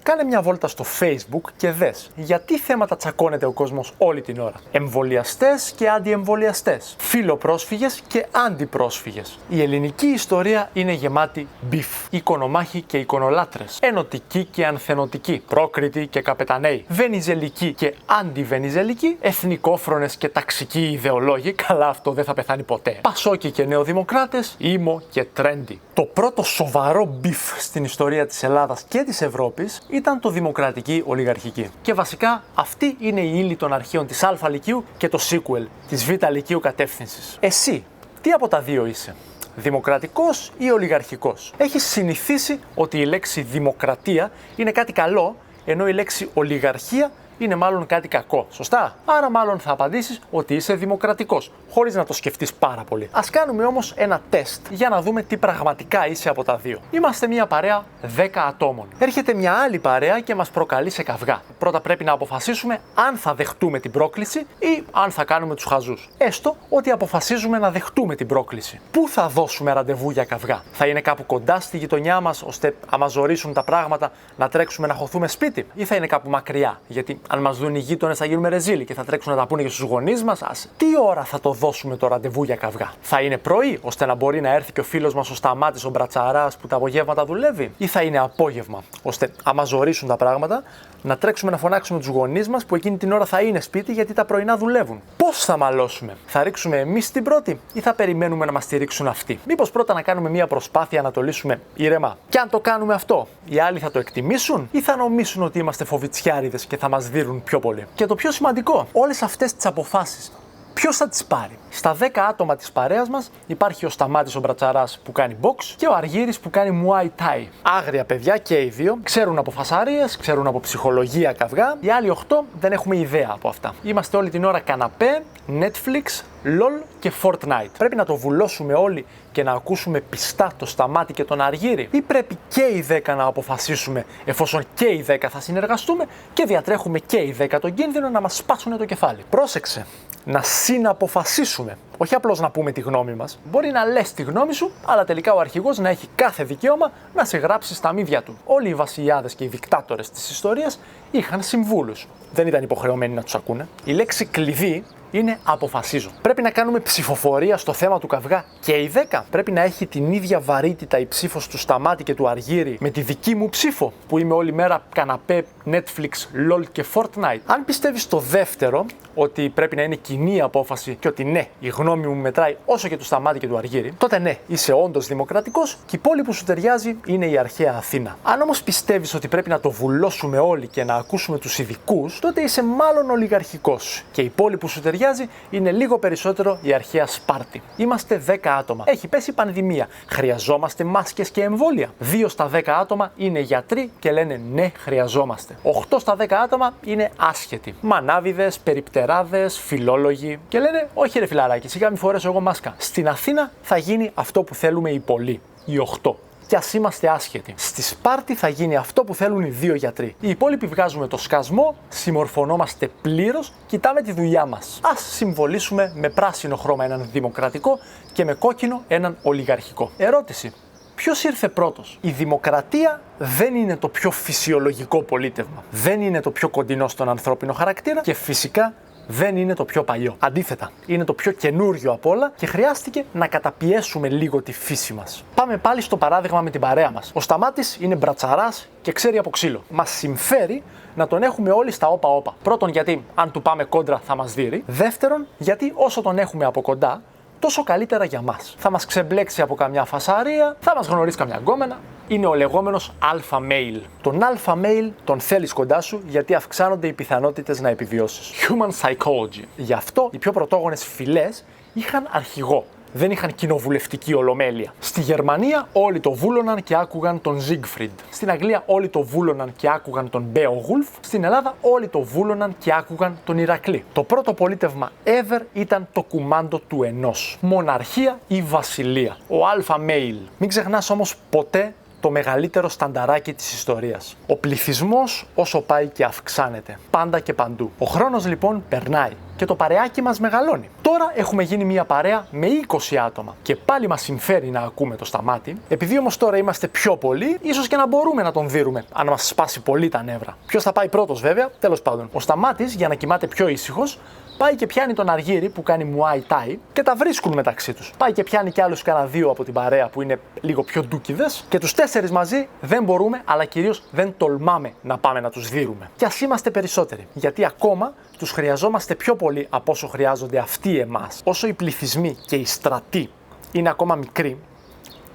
Κάνε μια βόλτα στο Facebook και δες γιατί θέματα τσακώνεται ο κόσμος όλη την ώρα. Εμβολιαστές και αντιεμβολιαστές. Φιλοπρόσφυγες και αντιπρόσφυγες. Η ελληνική ιστορία είναι γεμάτη μπιφ. Οικονομάχοι και εικονολάτρες. Ενωτικοί και ανθενωτικοί. Πρόκριτοι και καπεταναίοι. Βενιζελικοί και αντιβενιζελικοί. Εθνικόφρονες και ταξικοί ιδεολόγοι. Καλά, αυτό δεν θα πεθάνει ποτέ. Πασόκοι και νεοδημοκράτες. Ήμο και τρέντι. Το πρώτο σοβαρό μπιφ στην ιστορία της Ελλάδας και της Ευρώπης ήταν το δημοκρατική ολιγαρχική. Και βασικά αυτή είναι η ύλη των αρχείων της Α Λυκείου και το sequel της Β Λυκείου κατεύθυνσης. Εσύ, τι από τα δύο είσαι? Δημοκρατικός ή ολιγαρχικός? Έχεις συνηθίσει ότι η λέξη δημοκρατία είναι κάτι καλό, ενώ η λέξη ολιγαρχία είναι μάλλον κάτι κακό. Σωστά? Άρα μάλλον θα απαντήσεις ότι είσαι δημοκρατικός, χωρίς να το σκεφτείς πάρα πολύ. Ας κάνουμε όμως ένα τεστ για να δούμε τι πραγματικά είσαι από τα δύο. Είμαστε μια παρέα 10 ατόμων. Έρχεται μια άλλη παρέα και μας προκαλεί σε καυγά. Πρώτα πρέπει να αποφασίσουμε αν θα δεχτούμε την πρόκληση ή αν θα κάνουμε τους χαζούς. Έστω ότι αποφασίζουμε να δεχτούμε την πρόκληση. Πού θα δώσουμε ραντεβού για καυγά? Θα είναι κάπου κοντά στη γειτονιά μας, ώστε άμα ζορίσουν τα πράγματα να τρέξουμε να χωθούμε σπίτι, ή θα είναι κάπου μακριά? Γιατί αν μας δουν οι γείτονες θα γίνουμε ρεζίλοι και θα τρέξουν να τα πούνε και στους γονείς μας. Τι ώρα θα το δώσουμε το ραντεβού για καυγά? Θα είναι πρωί, ώστε να μπορεί να έρθει και ο φίλος μας ο Σταμάτης ο Μπρατσαράς που τα απογεύματα δουλεύει, ή θα είναι απόγευμα, ώστε άμα ζορίσουν τα πράγματα να τρέξουμε να φωνάξουμε τους γονείς μας που εκείνη την ώρα θα είναι σπίτι γιατί τα πρωινά δουλεύουν? Πώς θα μαλώσουμε? Θα ρίξουμε εμείς την πρώτη ή θα περιμένουμε να μας τη ρίξουν αυτοί? Μήπως πρώτα να κάνουμε μια προσπάθεια να το λύσουμε ήρεμα? Και αν το κάνουμε αυτό, οι άλλοι θα το εκτιμήσουν ή θα νομίσουν ότι είμαστε φοβιτσιάριδες και θα μας δίνουν πιο πολύ? Και το πιο σημαντικό, όλες αυτές τις αποφάσεις ποιος θα τις πάρει? Στα 10 άτομα της παρέας μας υπάρχει ο Σταμάτης ο Μπρατσαράς που κάνει box και ο Αργύρης που κάνει Muay Thai. Άγρια παιδιά και οι δύο, ξέρουν από φασαρίες, ξέρουν από ψυχολογία καυγά. Οι άλλοι 8 δεν έχουμε ιδέα από αυτά. Είμαστε όλη την ώρα καναπέ, Netflix, LOL και Fortnite. Πρέπει να το βουλώσουμε όλοι και να ακούσουμε πιστά το Σταμάτη και τον Αργύρη, ή πρέπει και οι 10 να αποφασίσουμε, εφόσον και οι 10 θα συνεργαστούμε και διατρέχουμε και οι 10 τον κίνδυνο να μας σπάσουν το κεφάλι? Πρόσεξε, να συναποφασίσουμε, όχι απλώς να πούμε τη γνώμη μας. Μπορεί να λες τη γνώμη σου, αλλά τελικά ο αρχηγός να έχει κάθε δικαίωμα να σε γράψει στα μύδια του. Όλοι οι βασιλιάδες και οι δικτάτορες της ιστορίας είχαν συμβούλους. Δεν ήταν υποχρεωμένοι να τους ακούνε. Η λέξη κλειδί είναι αποφασίζω. Πρέπει να κάνουμε ψηφοφορία στο θέμα του καυγά και οι 10. Πρέπει να έχει την ίδια βαρύτητα η ψήφος του Σταμάτη και του Αργύρη με τη δική μου ψήφο, που είμαι όλη μέρα καναπέ, Netflix, LOL και Fortnite. Αν πιστεύεις το δεύτερο, ότι πρέπει να είναι κοινή απόφαση και ότι ναι, η γνώμη μου μετράει όσο και του Σταμάτη και του Αργύρη, τότε ναι, είσαι όντως δημοκρατικός και η πόλη που σου ταιριάζει είναι η αρχαία Αθήνα. Αν όμως πιστεύεις ότι πρέπει να το βουλώσουμε όλοι και να ακούσουμε τους ειδικούς, τότε είσαι μάλλον ολιγαρχικός και η πόλη που σου ταιριάζει είναι λίγο περισσότερο η αρχαία Σπάρτη. Είμαστε 10 άτομα. Έχει πέσει πανδημία. Χρειαζόμαστε μάσκες και εμβόλια. 2 στα 10 άτομα είναι γιατροί και λένε ναι, χρειαζόμαστε. 8 στα 10 άτομα είναι άσχετοι. Μανάβιδες, περιπτεράδες, φιλόλογοι και λένε όχι ρε φιλαράκι, σιγά μη φορέσω εγώ μάσκα. Στην Αθήνα θα γίνει αυτό που θέλουμε οι πολλοί, οι 8. Κι ας είμαστε άσχετοι. Στη Σπάρτη θα γίνει αυτό που θέλουν οι 2 γιατροί. Οι υπόλοιποι βγάζουμε το σκασμό, συμμορφωνόμαστε πλήρως, κοιτάμε τη δουλειά μας. Ας συμβολήσουμε με πράσινο χρώμα έναν δημοκρατικό και με κόκκινο έναν ολιγαρχικό. Ερώτηση. Ποιος ήρθε πρώτος? Η δημοκρατία δεν είναι το πιο φυσιολογικό πολίτευμα. Δεν είναι το πιο κοντινό στον ανθρώπινο χαρακτήρα και φυσικά δεν είναι το πιο παλιό. Αντίθετα, είναι το πιο καινούριο απ' όλα και χρειάστηκε να καταπιέσουμε λίγο τη φύση μας. Πάμε πάλι στο παράδειγμα με την παρέα μας. Ο Σταμάτης είναι μπρατσαράς και ξέρει από ξύλο. Μας συμφέρει να τον έχουμε όλοι στα όπα-όπα. Πρώτον, γιατί αν του πάμε κόντρα θα μας δείρει. Δεύτερον, γιατί όσο τον έχουμε από κοντά, τόσο καλύτερα για μας. Θα μας ξεμπλέξει από καμιά φασαρία, θα μας γνωρίσει καμιά γκόμενα. Είναι ο λεγόμενος alpha male. Τον alpha male τον θέλεις κοντά σου γιατί αυξάνονται οι πιθανότητες να επιβιώσεις. Human psychology. Γι' αυτό οι πιο πρωτόγονες φυλές είχαν αρχηγό. Δεν είχαν κοινοβουλευτική ολομέλεια. Στη Γερμανία όλοι το βούλωναν και άκουγαν τον Siegfried. Στην Αγγλία όλοι το βούλωναν και άκουγαν τον Beowulf. Στην Ελλάδα όλοι το βούλωναν και άκουγαν τον Ηρακλή. Το πρώτο πολίτευμα ever ήταν το κουμάντο του ενός. Μοναρχία ή βασιλεία. Ο alpha male. Μην ξεχνάς όμως ποτέ το μεγαλύτερο στανταράκι της ιστορίας. Ο πληθυσμός όσο πάει και αυξάνεται. Πάντα και παντού. Ο χρόνος λοιπόν περνάει. και το παρεάκι μας μεγαλώνει. Τώρα έχουμε γίνει μια παρέα με 20 άτομα και πάλι μας συμφέρει να ακούμε το Σταμάτη. Επειδή όμως τώρα είμαστε πιο πολλοί, ίσως και να μπορούμε να τον δείρουμε αν μας σπάσει πολύ τα νεύρα. Ποιος θα πάει πρώτος, βέβαια, τέλος πάντων. Ο Σταμάτης, για να κοιμάται πιο ήσυχος, πάει και πιάνει τον Αργύρι που κάνει Muay Thai και τα βρίσκουν μεταξύ τους. Πάει και πιάνει κι άλλους κανένα δύο από την παρέα που είναι λίγο πιο ντούκιδες και τους 4 μαζί δεν μπορούμε, αλλά κυρίως δεν τολμάμε να πάμε να τους δείρουμε. Κι ας είμαστε περισσότεροι, γιατί ακόμα τους χρειαζόμαστε πιο πολύ από όσο χρειάζονται αυτοί εμάς. Όσο οι πληθυσμοί και οι στρατοί είναι ακόμα μικροί,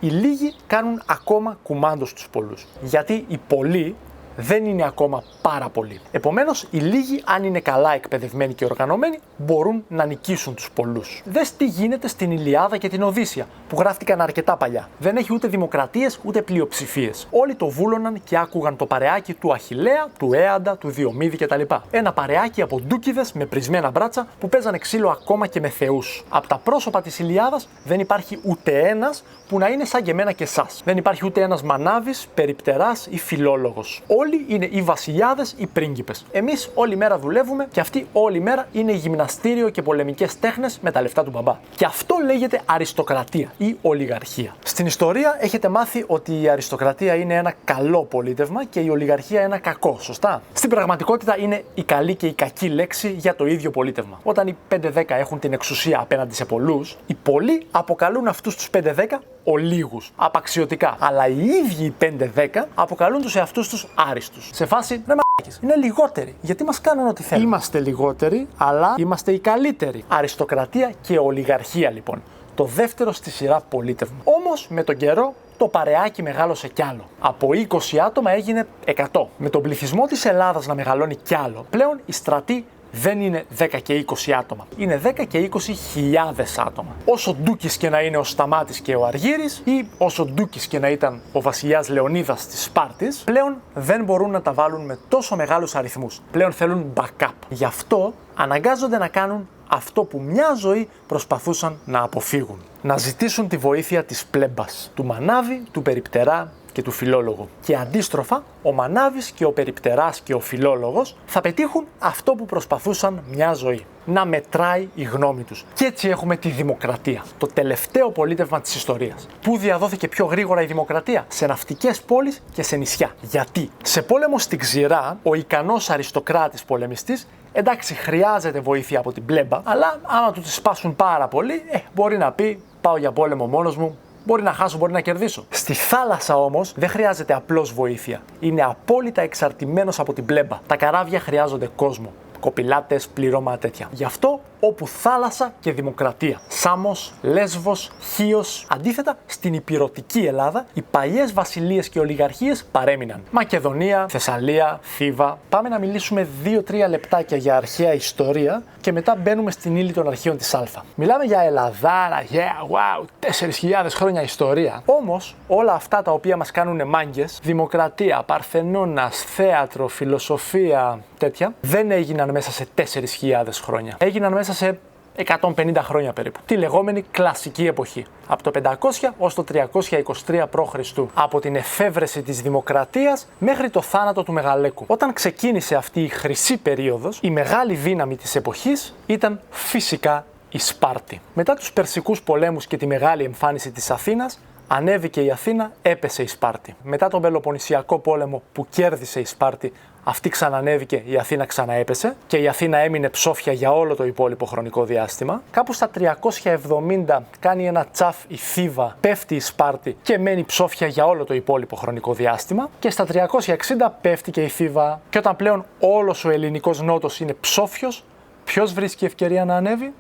οι λίγοι κάνουν ακόμα κουμάντο στους πολλούς. Γιατί οι πολλοί δεν είναι ακόμα πάρα πολλοί. Επομένως, οι λίγοι, αν είναι καλά εκπαιδευμένοι και οργανωμένοι, μπορούν να νικήσουν τους πολλούς. Δες τι γίνεται στην Ιλιάδα και την Οδύσσεια, που γράφτηκαν αρκετά παλιά. Δεν έχει ούτε δημοκρατίες ούτε πλειοψηφίες. Όλοι το βούλωναν και άκουγαν το παρεάκι του Αχιλλέα, του Έαντα, του Διομήδη κτλ. Ένα παρεάκι από ντούκιδες με πρισμένα μπράτσα που παίζανε ξύλο ακόμα και με θεούς. Από τα πρόσωπα της Ιλιάδας δεν υπάρχει ούτε ένας που να είναι σαν και εμένα και εσάς. Δεν υπάρχει ούτε ένας μανάβης, περιπτεράς ή φιλόλογος. Όλοι είναι οι βασιλιάδες ή πρίγκιπες. Εμείς όλη μέρα δουλεύουμε και αυτοί όλη μέρα είναι γυμναστήριο και πολεμικές τέχνες με τα λεφτά του μπαμπά. Και αυτό λέγεται αριστοκρατία ή ολιγαρχία. Στην ιστορία έχετε μάθει ότι η αριστοκρατία είναι ένα καλό πολίτευμα και η ολιγαρχία ένα κακό, σωστά? Στην πραγματικότητα είναι η καλή και η κακή λέξη για το ίδιο πολίτευμα. Όταν οι 5-10 έχουν την εξουσία απέναντι σε πολλούς, οι πολλοί αποκαλούν αυτούς τους 5-10 ολίγους, απαξιωτικά. Αλλά οι ίδιοι οι 5-10 αποκαλούν τους εαυτούς τους άριστους. Σε φάση, ρε μαλάκες, είναι λιγότεροι. Γιατί μας κάνουν ό,τι θέλουν? Είμαστε λιγότεροι, αλλά είμαστε οι καλύτεροι. Αριστοκρατία και ολιγαρχία λοιπόν. Το δεύτερο στη σειρά πολίτευμα. Όμως με τον καιρό το παρεάκι μεγάλωσε κι άλλο. Από 20 άτομα έγινε 100. Με τον πληθυσμό της Ελλάδας να μεγαλώνει κι άλλο, πλέον οι στρατοί δεν είναι 10 και 20 άτομα. Είναι 10 και 20 χιλιάδες άτομα. Όσο ντούκις και να είναι ο Σταμάτης και ο Αργύρης ή όσο ντούκις και να ήταν ο βασιλιάς Λεωνίδας της Σπάρτης, πλέον δεν μπορούν να τα βάλουν με τόσο μεγάλους αριθμούς. Πλέον θέλουν backup. Γι' αυτό αναγκάζονται να κάνουν αυτό που μια ζωή προσπαθούσαν να αποφύγουν. Να ζητήσουν τη βοήθεια της πλέμπας, του μανάβη, του περιπτερά και του φιλόλογου. Και αντίστροφα, ο μανάβης και ο περιπτεράς και ο φιλόλογος θα πετύχουν αυτό που προσπαθούσαν μια ζωή. Να μετράει η γνώμη τους. Και έτσι έχουμε τη δημοκρατία. Το τελευταίο πολίτευμα της ιστορίας. Πού διαδόθηκε πιο γρήγορα η δημοκρατία? Σε ναυτικές πόλεις και σε νησιά. Γιατί? Σε πόλεμο στην ξηρά, ο ικανός αριστοκράτης πολεμιστής, εντάξει, χρειάζεται βοήθεια από την πλέμπα, αλλά άμα του τη σπάσουν πάρα πολύ, μπορεί να πει: πάω για πόλεμο μόνος μου. Μπορεί να χάσω, μπορεί να κερδίσω. Στη θάλασσα όμως δεν χρειάζεται απλώς βοήθεια. Είναι απόλυτα εξαρτημένος από την πλέμπα. Τα καράβια χρειάζονται κόσμο. Κοπηλάτες, πληρώμα τέτοια. Γι' αυτό όπου θάλασσα και δημοκρατία. Σάμος, Λέσβος, Χίος. Αντίθετα, στην ηπειρωτική Ελλάδα, οι παλιές βασιλείες και ολιγαρχίες παρέμειναν. Μακεδονία, Θεσσαλία, Θήβα. Πάμε να μιλήσουμε 2-3 λεπτάκια για αρχαία ιστορία και μετά μπαίνουμε στην ύλη των αρχείων της Α. Μιλάμε για Ελλαδάρα, wow, 4.000 χρόνια ιστορία. Όμως, όλα αυτά τα οποία μας κάνουν μάγκες, δημοκρατία, Παρθενώνας, θέατρο, φιλοσοφία, τέτοια, δεν έγιναν μέσα σε 4.000 χρόνια. Έγιναν μέσα σε 150 χρόνια περίπου. Τη λεγόμενη κλασική εποχή. Από το 500 ως το 323 π.Χ. Από την εφεύρεση της δημοκρατίας μέχρι το θάνατο του Μεγαλέκου. Όταν ξεκίνησε αυτή η χρυσή περίοδος, η μεγάλη δύναμη της εποχής ήταν φυσικά η Σπάρτη. Μετά τους Περσικούς πολέμους και τη μεγάλη εμφάνιση της Αθήνας, ανέβηκε η Αθήνα, έπεσε η Σπάρτη. Μετά τον Πελοποννησιακό πόλεμο που κέρδισε η Σπάρτη, αυτή ξανανέβηκε, η Αθήνα ξαναέπεσε και η Αθήνα έμεινε ψόφια για όλο το υπόλοιπο χρονικό διάστημα. Κάπου στα 370 κάνει ένα τσαφ η Θήβα, πέφτει η Σπάρτη και μένει ψόφια για όλο το υπόλοιπο χρονικό διάστημα. Και στα 360 πέφτει και η Θήβα. Και όταν πλέον όλος ο ελληνικός νότος είναι ψόφιος, ποιος βρίσκει ευκαιρία να ανέβει?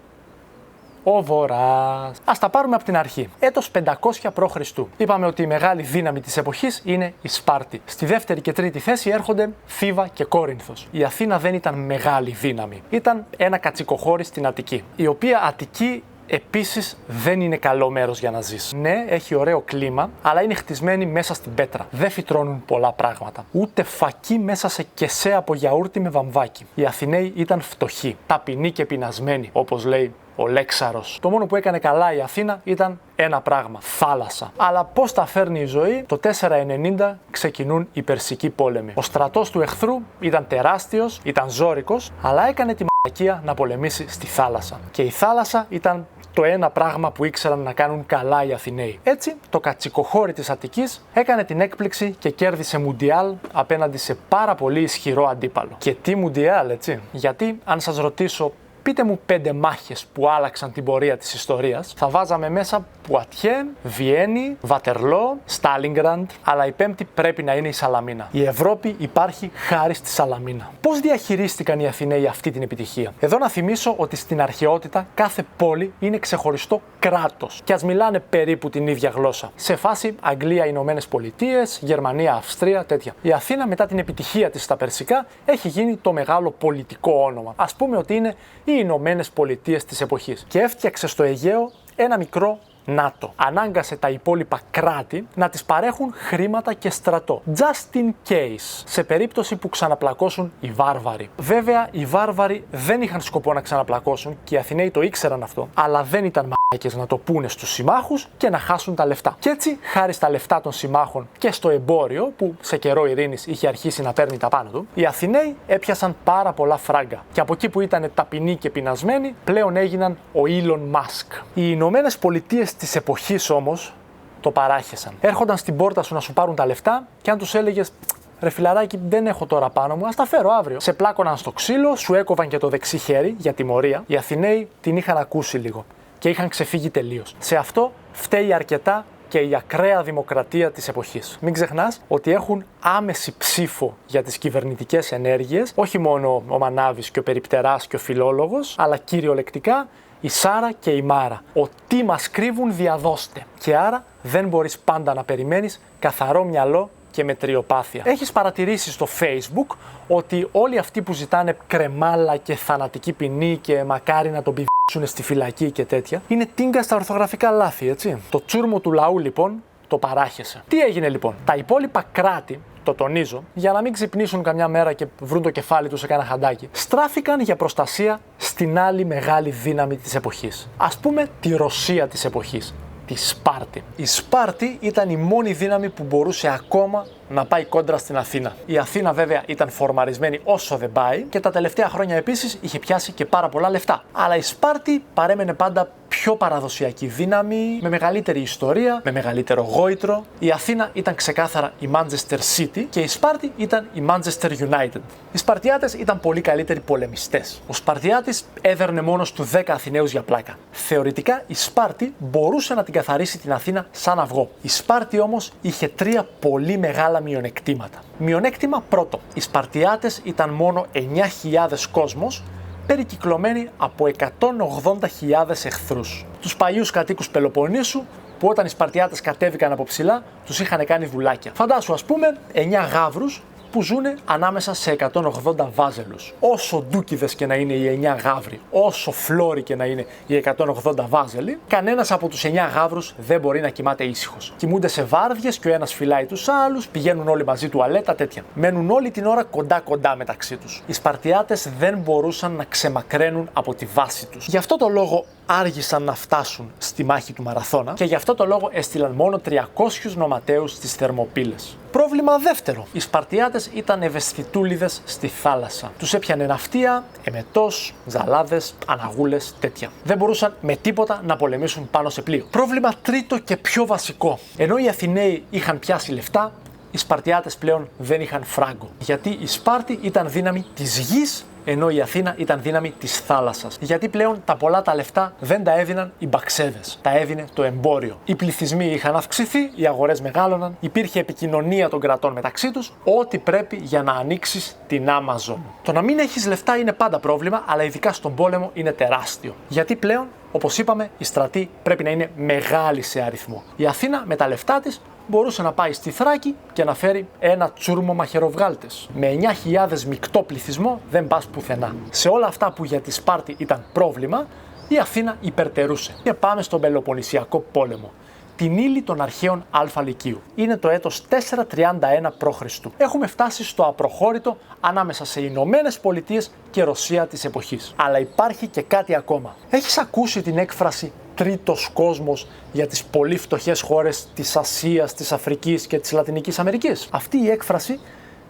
Ο Βορράς. Ας τα πάρουμε από την αρχή. Έτος 500 π.Χ. Είπαμε ότι η μεγάλη δύναμη της εποχής είναι η Σπάρτη. Στη δεύτερη και τρίτη θέση έρχονται Θήβα και Κόρινθος. Η Αθήνα δεν ήταν μεγάλη δύναμη. Ήταν ένα κατσικοχώρι στην Αττική. Η οποία Αττική επίσης δεν είναι καλό μέρος για να ζεις. Ναι, έχει ωραίο κλίμα, αλλά είναι χτισμένη μέσα στην πέτρα. Δεν φυτρώνουν πολλά πράγματα. Ούτε φακί μέσα σε κεσέ από γιαούρτι με βαμβάκι. Οι Αθηναίοι ήταν φτωχοί, ταπεινοί και πεινασμένοι, όπως λέει ο Λέξαρος. Το μόνο που έκανε καλά η Αθήνα ήταν ένα πράγμα: θάλασσα. Αλλά πώς τα φέρνει η ζωή? Το 490 ξεκινούν οι Περσικοί πόλεμοι. Ο στρατός του εχθρού ήταν τεράστιος, ήταν ζώρικος, αλλά έκανε τη μαλακία να πολεμήσει στη θάλασσα. Και η θάλασσα ήταν το ένα πράγμα που ήξεραν να κάνουν καλά οι Αθηναίοι. Έτσι, το κατσικοχώρι της Αττικής έκανε την έκπληξη και κέρδισε Μουντιάλ απέναντι σε πάρα πολύ ισχυρό αντίπαλο. Και τι Μουντιάλ, έτσι. Γιατί, αν σας ρωτήσω, πείτε μου 5 μάχες που άλλαξαν την πορεία της ιστορίας, θα βάζαμε μέσα Πουατιέ, Βιέννη, Βατερλό, Στάλινγκραντ, αλλά η πέμπτη πρέπει να είναι η Σαλαμίνα. Η Ευρώπη υπάρχει χάρη στη Σαλαμίνα. Πώς διαχειρίστηκαν οι Αθηναίοι αυτή την επιτυχία? Εδώ να θυμίσω ότι στην αρχαιότητα κάθε πόλη είναι ξεχωριστό κράτος. Και ας μιλάνε περίπου την ίδια γλώσσα. Σε φάση Αγγλία, Ηνωμένες Πολιτείες, Γερμανία, Αυστρία, τέτοια. Η Αθήνα μετά την επιτυχία της στα Περσικά έχει γίνει το μεγάλο πολιτικό όνομα. Ας πούμε ότι είναι οι Ηνωμένες Πολιτείες της εποχής. Και έφτιαξε στο Αιγαίο ένα μικρό ΝΑΤΟ. Ανάγκασε τα υπόλοιπα κράτη να τις παρέχουν χρήματα και στρατό. Just in case, σε περίπτωση που ξαναπλακώσουν οι βάρβαροι. Βέβαια, οι βάρβαροι δεν είχαν σκοπό να ξαναπλακώσουν και οι Αθηναίοι το ήξεραν αυτό, αλλά δεν ήταν μαλάκες να το πούνε στους συμμάχους και να χάσουν τα λεφτά. Και έτσι, χάρη στα λεφτά των συμμάχων και στο εμπόριο, που σε καιρό ειρήνης είχε αρχίσει να παίρνει τα πάνω του, οι Αθηναίοι έπιασαν πάρα πολλά φράγκα. Και από εκεί που ήταν ταπεινοί και πεινασμένοι, πλέον έγιναν ο Elon Musk. Οι Ηνωμένες Πολιτείες της εποχής όμως το παράχεσαν. Έρχονταν στην πόρτα σου να σου πάρουν τα λεφτά και αν τους έλεγες «Ρε φιλαράκι, δεν έχω τώρα πάνω μου, ας τα φέρω αύριο». Σε πλάκωναν στο ξύλο, σου έκοβαν και το δεξί χέρι για τιμωρία. Οι Αθηναίοι την είχαν ακούσει λίγο και είχαν ξεφύγει τελείως. Σε αυτό φταίει αρκετά και η ακραία δημοκρατία της εποχής. Μην ξεχνάς ότι έχουν άμεση ψήφο για τις κυβερνητικές ενέργειες, όχι μόνο ο Μανάβης και ο Περιπτεράς και ο Φιλόλογος, αλλά κυριολεκτικά η Σάρα και η Μάρα. Ό,τι μας κρύβουν διαδώστε. Και άρα δεν μπορείς πάντα να περιμένεις καθαρό μυαλό και μετριοπάθεια. Έχεις παρατηρήσει στο Facebook ότι όλοι αυτοί που ζητάνε κρεμάλα και θανατική ποινή και μακάρι να τον πιβήσουν στη φυλακή και τέτοια, είναι τίγκα στα ορθογραφικά λάθη, έτσι. Το τσούρμο του λαού λοιπόν το παράχεσε. Τι έγινε λοιπόν? Τα υπόλοιπα κράτη, το τονίζω, για να μην ξυπνήσουν καμιά μέρα και βρουν το κεφάλι τους σε κάνα χαντάκι, στράφηκαν για προστασία στην άλλη μεγάλη δύναμη της εποχής. Ας πούμε τη Ρωσία της εποχής. Τη Σπάρτη. Η Σπάρτη ήταν η μόνη δύναμη που μπορούσε ακόμα να πάει κόντρα στην Αθήνα. Η Αθήνα βέβαια ήταν φορμαρισμένη όσο δεν πάει και τα τελευταία χρόνια επίσης είχε πιάσει και πάρα πολλά λεφτά. Αλλά η Σπάρτη παρέμενε πάντα πιο παραδοσιακή δύναμη, με μεγαλύτερη ιστορία, με μεγαλύτερο γόητρο. Η Αθήνα ήταν ξεκάθαρα η Manchester City και η Σπάρτη ήταν η Manchester United. Οι Σπαρτιάτες ήταν πολύ καλύτεροι πολεμιστές. Ο Σπαρτιάτης έδερνε μόνος του 10 Αθηναίους για πλάκα. Θεωρητικά η Σπάρτη μπορούσε να την καθαρίσει την Αθήνα σαν αυγό. Η Σπάρτη όμως είχε 3 πολύ μεγάλα μειονεκτήματα. Μειονέκτημα πρώτο. Οι Σπαρτιάτες ήταν μόνο 9.000 κόσμος, περικυκλωμένοι από 180.000 εχθρούς. Τους παλιούς κατοίκους Πελοποννήσου, που όταν οι Σπαρτιάτες κατέβηκαν από ψηλά, τους είχαν κάνει δουλάκια. Φαντάσου ας πούμε 9 γάβρους που ζουνε ανάμεσα σε 180 βάζελους. Όσο ντούκιδες και να είναι οι 9 γάβροι, όσο φλόροι και να είναι οι 180 βάζελοι, κανένας από τους 9 γάβρους δεν μπορεί να κοιμάται ήσυχος. Κοιμούνται σε βάρδιες και ο ένας φυλάει τους άλλους, πηγαίνουν όλοι μαζί τουαλέτα, τέτοια. Μένουν όλη την ώρα κοντά μεταξύ τους. Οι Σπαρτιάτες δεν μπορούσαν να ξεμακραίνουν από τη βάση τους. Γι' αυτό το λόγο άργησαν να φτάσουν στη μάχη του Μαραθώνα και γι' αυτό το λόγο έστειλαν μόνο 300 νοματέους στις Θερμοπύλες. Πρόβλημα δεύτερο. Οι Σπαρτιάτες ήταν ευαισθητούλιδες στη θάλασσα. Τους έπιανε ναυτία, εμετός, ζαλάδες, αναγούλες, τέτοια. Δεν μπορούσαν με τίποτα να πολεμήσουν πάνω σε πλοίο. Πρόβλημα τρίτο και πιο βασικό. Ενώ οι Αθηναίοι είχαν πιάσει λεφτά, οι Σπαρτιάτες πλέον δεν είχαν φράγκο. Γιατί η Σπάρτη ήταν δύναμη της γης, ενώ η Αθήνα ήταν δύναμη της θάλασσας. Γιατί πλέον τα πολλά τα λεφτά δεν τα έδιναν οι μπαξέδες, τα έδινε το εμπόριο. Οι πληθυσμοί είχαν αυξηθεί, οι αγορές μεγάλωναν, υπήρχε επικοινωνία των κρατών μεταξύ τους, ό,τι πρέπει για να ανοίξεις την Amazon. Το να μην έχεις λεφτά είναι πάντα πρόβλημα, αλλά ειδικά στον πόλεμο είναι τεράστιο. Γιατί πλέον, όπως είπαμε, η στρατή πρέπει να είναι μεγάλη σε αριθμό. Η Αθήνα με τα λεφτά της μπορούσε να πάει στη Θράκη και να φέρει ένα τσούρμο μαχαιροβγάλτες. Με 9.000 μεικτό πληθυσμό δεν πας πουθενά. Σε όλα αυτά που για τη Σπάρτη ήταν πρόβλημα, η Αθήνα υπερτερούσε. Και πάμε στον Πελοποννησιακό πόλεμο. Την ύλη των αρχαίων Α Λυκείου. Είναι το έτος 431 π.Χ. Έχουμε φτάσει στο απροχώρητο ανάμεσα σε Ηνωμένες Πολιτείες και Ρωσία της εποχής. Αλλά υπάρχει και κάτι ακόμα. Έχεις ακούσει την έκφραση τρίτος κόσμος για τις πολύ φτωχές χώρες της Ασίας, της Αφρικής και της Λατινικής Αμερικής? Αυτή η έκφραση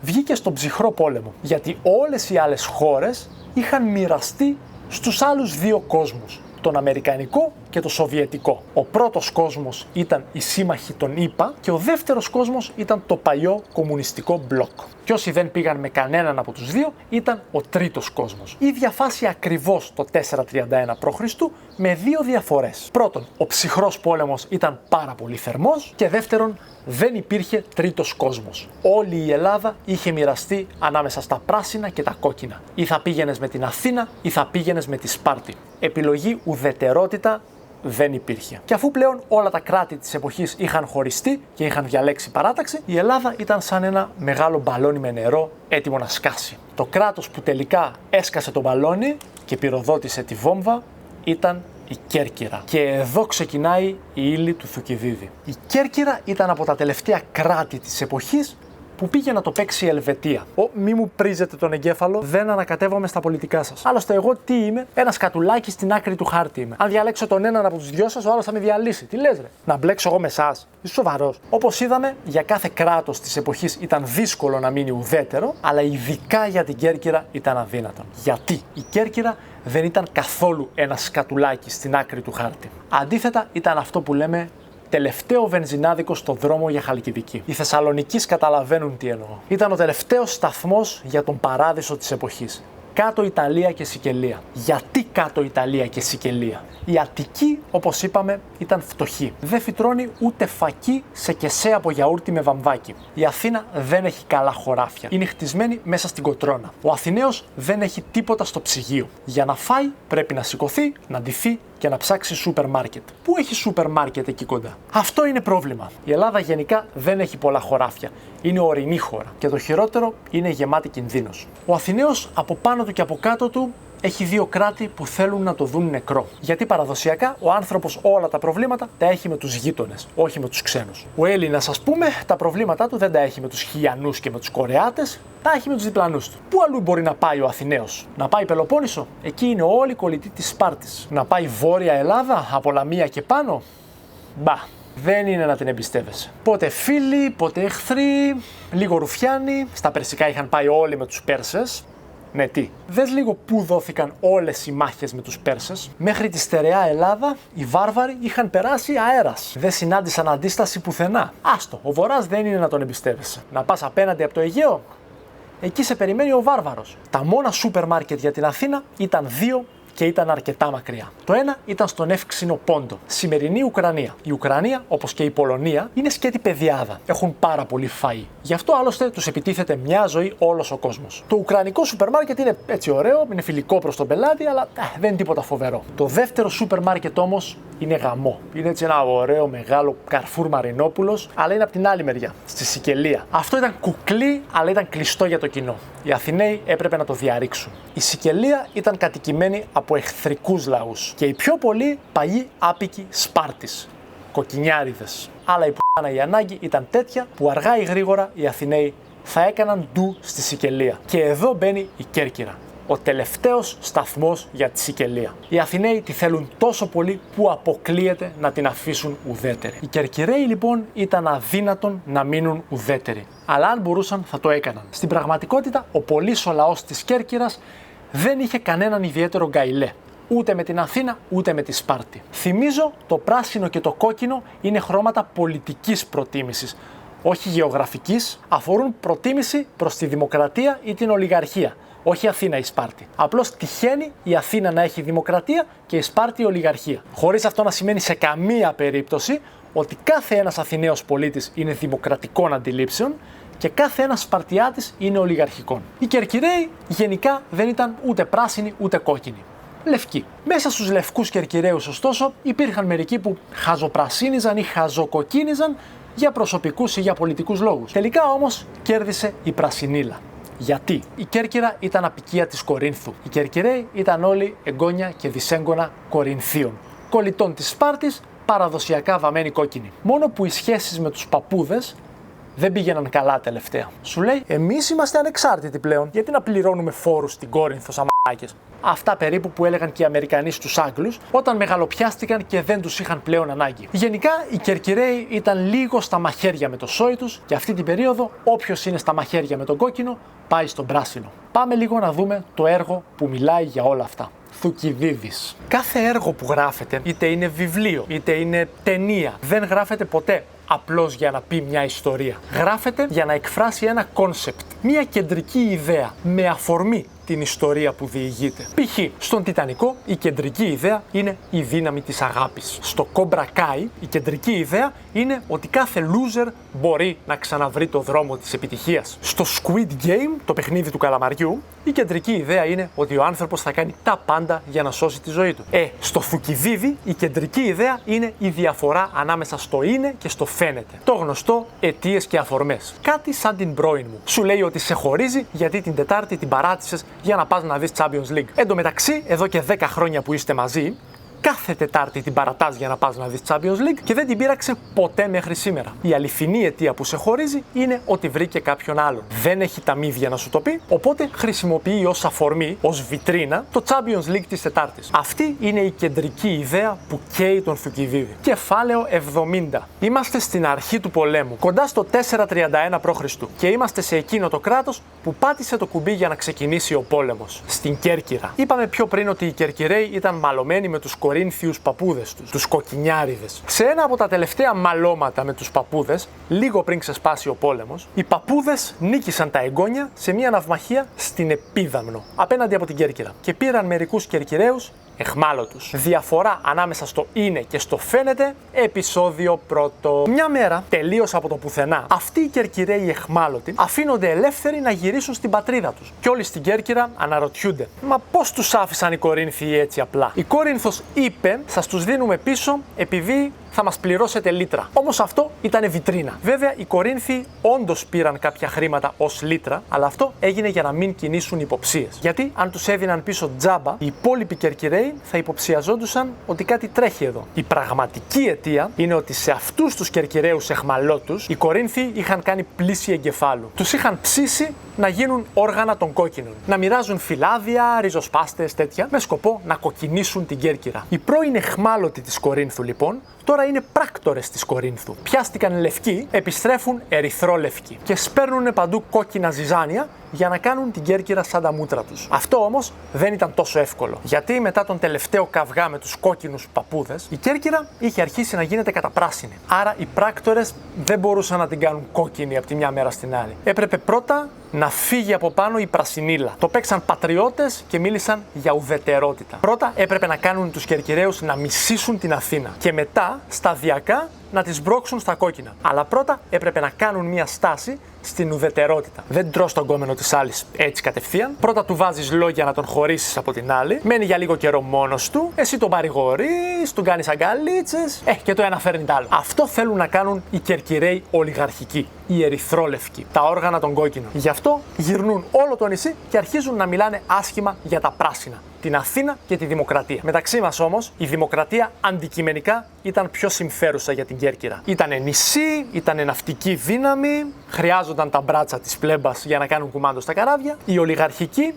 βγήκε στον ψυχρό πόλεμο, γιατί όλες οι άλλες χώρες είχαν μοιραστεί στους άλλους δύο κόσμους, τον Αμερικανικό και το Σοβιετικό. Ο πρώτος κόσμος ήταν οι σύμμαχοι των ΗΠΑ και ο δεύτερος κόσμος ήταν το παλιό κομμουνιστικό μπλοκ. Και όσοι δεν πήγαν με κανέναν από τους δύο ήταν ο τρίτος κόσμος. Η ίδια φάση ακριβώς το 431 π.Χ. με δύο διαφορές. Πρώτον, ο ψυχρός πόλεμος ήταν πάρα πολύ θερμός και δεύτερον, δεν υπήρχε τρίτος κόσμος. Όλη η Ελλάδα είχε μοιραστεί ανάμεσα στα πράσινα και τα κόκκινα. Ή θα πήγαινες με την Αθήνα ή θα πήγαινες με τη Σπάρτη. Επιλογή ουδετερότητα δεν υπήρχε. Και αφού πλέον όλα τα κράτη της εποχής είχαν χωριστεί και είχαν διαλέξει παράταξη, η Ελλάδα ήταν σαν ένα μεγάλο μπαλόνι με νερό έτοιμο να σκάσει. Το κράτος που τελικά έσκασε το μπαλόνι και πυροδότησε τη βόμβα ήταν η Κέρκυρα. Και εδώ ξεκινάει η ύλη του Θουκυδίδη. Η Κέρκυρα ήταν από τα τελευταία κράτη της εποχής που πήγε να το παίξει η Ελβετία. Μη μου πρίζετε τον εγκέφαλο, δεν ανακατεύομαι στα πολιτικά σας. Άλλωστε, εγώ τι είμαι, ένα σκατουλάκι στην άκρη του χάρτη είμαι. Αν διαλέξω τον έναν από τους δυο σας, ο άλλος θα με διαλύσει. Τι λες, ρε, να μπλέξω εγώ με εσάς? Είσαι σοβαρός? Όπως είδαμε, για κάθε κράτος της εποχής ήταν δύσκολο να μείνει ουδέτερο, αλλά ειδικά για την Κέρκυρα ήταν αδύνατο. Γιατί η Κέρκυρα δεν ήταν καθόλου ένα σκατουλάκι στην άκρη του χάρτη. Αντίθετα, ήταν αυτό που λέμε τελευταίο βενζινάδικο στο δρόμο για Χαλκιδική. Οι Θεσσαλονικείς καταλαβαίνουν τι εννοώ. Ήταν ο τελευταίος σταθμός για τον παράδεισο της εποχής. Κάτω Ιταλία και Σικελία. Γιατί κάτω Ιταλία και Σικελία? Η Αττική, όπως είπαμε, ήταν φτωχή. Δεν φυτρώνει ούτε φακί σε κεσέ από γιαούρτι με βαμβάκι. Η Αθήνα δεν έχει καλά χωράφια. Είναι χτισμένη μέσα στην κοτρώνα. Ο Αθηναίος δεν έχει τίποτα στο ψυγείο. Για να φάει πρέπει να σηκωθεί, να ντυθεί και να ψάξει σούπερ μάρκετ. Πού έχει σούπερ μάρκετ εκεί κοντά? Αυτό είναι πρόβλημα. Η Ελλάδα γενικά δεν έχει πολλά χωράφια. Είναι ορεινή χώρα. Και το χειρότερο είναι γεμάτη κινδύνος. Ο Αθηναίος από πάνω του και από κάτω του έχει δύο κράτη που θέλουν να το δουν νεκρό. Γιατί παραδοσιακά ο άνθρωπος όλα τα προβλήματα τα έχει με τους γείτονες, όχι με τους ξένους. Ο Έλληνας, ας πούμε, τα προβλήματά του δεν τα έχει με τους Χιανούς και με τους Κορεάτες, τα έχει με τους διπλανούς του. Πού αλλού μπορεί να πάει ο Αθηναίος? Να πάει Πελοπόννησο? Εκεί είναι όλη η κολλητή της Σπάρτης. Να πάει Βόρεια Ελλάδα, από Λαμία και πάνω? Μπα. Δεν είναι να την εμπιστεύεσαι. Πότε φίλοι, πότε εχθροί, λίγο ρουφιάνοι. Στα Περσικά είχαν πάει όλοι με τους Πέρσες. Ναι, τι. Δες λίγο πού δόθηκαν όλες οι μάχες με τους Πέρσες. Μέχρι τη στερεά Ελλάδα οι βάρβαροι είχαν περάσει αέρας. Δεν συνάντησαν αντίσταση πουθενά. Άστο, ο Βορράς δεν είναι να τον εμπιστεύεσαι. Να πας απέναντι από το Αιγαίο, εκεί σε περιμένει ο βάρβαρος. Τα μόνα σούπερ μάρκετ για την Αθήνα ήταν δύο και ήταν αρκετά μακριά. Το ένα ήταν στον Εύξηνο Πόντο, σημερινή Ουκρανία. Η Ουκρανία, όπως και η Πολωνία, είναι σκέτη παιδιάδα. Έχουν πάρα πολύ φαΐ. Γι' αυτό άλλωστε τους επιτίθεται μια ζωή όλος ο κόσμος. Το ουκρανικό σούπερ μάρκετ είναι έτσι ωραίο, είναι φιλικό προς τον πελάτη, αλλά δεν είναι τίποτα φοβερό. Το δεύτερο σούπερ μάρκετ όμως είναι γαμό. Είναι έτσι ένα ωραίο μεγάλο Καρφούρ Μαρινόπουλος, αλλά είναι από την άλλη μεριά, στη Σικελία. Αυτό ήταν κουκλί, αλλά ήταν κλειστό για το κοινό. Οι Αθηναίοι έπρεπε να το διαρρήξουν. Η Σικελία ήταν κατοικημένη από εχθρικούς λαούς και οι πιο πολλοί παλιοί άπικοι Σπάρτης, κοκκινιάριδες. Αλλά η ανάγκη ήταν τέτοια που αργά ή γρήγορα οι Αθηναίοι θα έκαναν ντου στη Σικελία. Και εδώ μπαίνει η Κέρκυρα, ο τελευταίος σταθμός για τη Σικελία. Οι Αθηναίοι τη θέλουν τόσο πολύ που αποκλείεται να την αφήσουν ουδέτερη. Οι Κερκυραίοι λοιπόν ήταν αδύνατον να μείνουν ουδέτεροι. Αλλά αν μπορούσαν θα το έκαναν. Στην πραγματικότητα ο πολύς ο λαός της Κέρκυρας δεν είχε κανέναν ιδιαίτερο γκαϊλέ. Ούτε με την Αθήνα, ούτε με τη Σπάρτη. Θυμίζω, το πράσινο και το κόκκινο είναι χρώματα πολιτικής προτίμησης, όχι γεωγραφικής, αφορούν προτίμηση προς τη δημοκρατία ή την ολιγαρχία. Όχι Αθήνα ή Σπάρτη. Απλώς τυχαίνει η Αθήνα να έχει δημοκρατία και η Σπάρτη ολιγαρχία. Χωρίς αυτό να σημαίνει σε καμία περίπτωση ότι κάθε ένας Αθηναίος πολίτης είναι δημοκρατικών αντιλήψεων και κάθε ένας Σπαρτιάτης είναι ολιγαρχικών. Οι Κερκυραίοι γενικά δεν ήταν ούτε πράσινοι ούτε κόκκινοι. Λευκοί. Μέσα στους λευκούς Κερκυραίους, ωστόσο, υπήρχαν μερικοί που χαζοπρασίνιζαν ή χαζοκοκκίνιζαν για προσωπικούς ή για πολιτικούς λόγους. Τελικά όμως κέρδισε η πρασινίλα. Γιατί? Η Κέρκυρα ήταν απικία της Κορίνθου. Οι Κερκυραίοι ήταν όλοι εγγόνια και δυσέγγωνα Κορινθίων, κολλητών της Σπάρτης, παραδοσιακά βαμμένοι κόκκινοι. Μόνο που οι σχέσεις με τους παππούδες δεν πήγαιναν καλά τελευταία. Σου λέει, εμείς είμαστε ανεξάρτητοι πλέον. Γιατί να πληρώνουμε φόρους στην Κόρινθο, σαν μαλάκες. Αυτά περίπου που έλεγαν και οι Αμερικανοί στους Άγγλους όταν μεγαλοπιάστηκαν και δεν τους είχαν πλέον ανάγκη. Γενικά, οι Κερκυραίοι ήταν λίγο στα μαχαίρια με το σόι τους και αυτή την περίοδο, όποιος είναι στα μαχαίρια με τον κόκκινο, πάει στον πράσινο. Πάμε λίγο να δούμε το έργο που μιλάει για όλα αυτά. Θουκυδίδης. Κάθε έργο που γράφεται, είτε είναι βιβλίο, είτε είναι ταινία, δεν γράφεται ποτέ απλώς για να πει μια ιστορία. Γράφεται για να εκφράσει ένα κόνσεπτ, μια κεντρική ιδέα με αφορμή την ιστορία που διηγείται. Π.χ. στον Τιτανικό η κεντρική ιδέα είναι η δύναμη της αγάπης. Στο Cobra Kai η κεντρική ιδέα είναι ότι κάθε loser μπορεί να ξαναβρει το δρόμο της επιτυχίας. Στο Squid Game, το παιχνίδι του καλαμαριού, η κεντρική ιδέα είναι ότι ο άνθρωπος θα κάνει τα πάντα για να σώσει τη ζωή του. Στο Θουκυδίδη η κεντρική ιδέα είναι η διαφορά ανάμεσα στο είναι και στο φαίνεται. Το γνωστό αιτίες και αφορμές. Κάτι σαν την πρώην μου. Σου λέει ότι σε χωρίζει γιατί την Τετάρτη την παράτησες για να πας να δεις Champions League. Εν τω μεταξύ, εδώ και 10 χρόνια που είστε μαζί, κάθε Τετάρτη την παρατάς για να πας να δεις Champions League και δεν την πείραξε ποτέ μέχρι σήμερα. Η αληθινή αιτία που σε χωρίζει είναι ότι βρήκε κάποιον άλλον. Δεν έχει τα μύδια να σου το πει, οπότε χρησιμοποιεί ως αφορμή, ως βιτρίνα, το Champions League της Τετάρτης. Αυτή είναι η κεντρική ιδέα που καίει τον Θουκυδίδη. Κεφάλαιο 70. Είμαστε στην αρχή του πολέμου, κοντά στο 431 π.Χ. και είμαστε σε εκείνο το κράτος που πάτησε το κουμπί για να ξεκινήσει ο πόλεμος. Στην Κέρκυρα. Είπαμε πιο πριν ότι οι Κερκυραίοι ήταν μαλωμένοι με τους Κορίνθιους παππούδες τους κοκκινιάριδες. Σε ένα από τα τελευταία μαλώματα με τους παππούδες, λίγο πριν ξεσπάσει ο πόλεμος, οι παππούδες νίκησαν τα εγγόνια σε μια ναυμαχία στην Επίδαμνο, απέναντι από την Κέρκυρα, και πήραν μερικούς Κερκυραίους εχμάλωτους. Διαφορά ανάμεσα στο είναι και στο φαίνεται, επεισόδιο πρώτο. Μια μέρα, τελείως από το πουθενά, αυτοί οι Κερκυραίοι εχμάλωτοι αφήνονται ελεύθεροι να γυρίσουν στην πατρίδα τους. Και όλοι στην Κέρκυρα αναρωτιούνται, μα πώς τους άφησαν οι Κορίνθιοι έτσι απλά? Η Κόρινθος είπε, σας τους δίνουμε πίσω επειδή θα μας πληρώσετε λίτρα. Όμως αυτό ήταν βιτρίνα. Βέβαια, οι Κορίνθιοι όντως πήραν κάποια χρήματα ως λίτρα, αλλά αυτό έγινε για να μην κινήσουν υποψίες. Γιατί αν τους έδιναν πίσω τζάμπα, οι υπόλοιποι Κερκυραίοι θα υποψιαζόντουσαν ότι κάτι τρέχει εδώ. Η πραγματική αιτία είναι ότι σε αυτούς τους Κερκυραίους εχμαλώτους, οι Κορίνθιοι είχαν κάνει πλήση εγκεφάλου. Τους είχαν ψήσει να γίνουν όργανα των κόκκινων. Να μοιράζουν φυλάδια, ριζοσπάστες, τέτοια, με σκοπό να κοκκινήσουν την Κέρκυρα. Οι πρώην εχμάλωτοι της Κορίνθου, λοιπόν, τώρα είναι πράκτορες της Κορίνθου. Πιάστηκαν λευκοί, επιστρέφουν ερυθρόλευκοι και σπέρνουν παντού κόκκινα ζυζάνια για να κάνουν την Κέρκυρα σαν τα μούτρα τους. Αυτό όμως δεν ήταν τόσο εύκολο. Γιατί μετά τον τελευταίο καυγά με τους κόκκινους παππούδες, η Κέρκυρα είχε αρχίσει να γίνεται καταπράσινη. Άρα οι πράκτορες δεν μπορούσαν να την κάνουν κόκκινη από τη μια μέρα στην άλλη. Έπρεπε πρώτα να φύγει από πάνω η πρασινίλα. Το παίξαν πατριώτες και μίλησαν για ουδετερότητα. Πρώτα έπρεπε να κάνουν τους Κερκυραίους να μισήσουν την Αθήνα και μετά σταδιακά να τις μπρώξουν στα κόκκινα. Αλλά πρώτα έπρεπε να κάνουν μια στάση στην ουδετερότητα. Δεν τρως τον κόμενο της άλλης έτσι κατευθείαν. Πρώτα του βάζεις λόγια να τον χωρίσεις από την άλλη. Μένει για λίγο καιρό μόνος του. Εσύ τον παρηγορείς, του κάνεις αγκαλίτσες. Και το ένα φέρνει το άλλο. Αυτό θέλουν να κάνουν οι Κερκυραίοι ολιγαρχικοί. Οι ερυθρόλευκοι. Τα όργανα των κόκκινων. Γι' αυτό γυρνούν όλο το νησί και αρχίζουν να μιλάνε άσχημα για τα πράσινα. Την Αθήνα και τη Δημοκρατία. Μεταξύ μας όμως, η Δημοκρατία αντικειμενικά ήταν πιο συμφέρουσα για την Κέρκυρα. Ήτανε νησί, ήτανε ναυτική δύναμη, χρειάζονταν τα μπράτσα της πλέμπας για να κάνουν κουμάντο στα καράβια. Οι ολιγαρχικοί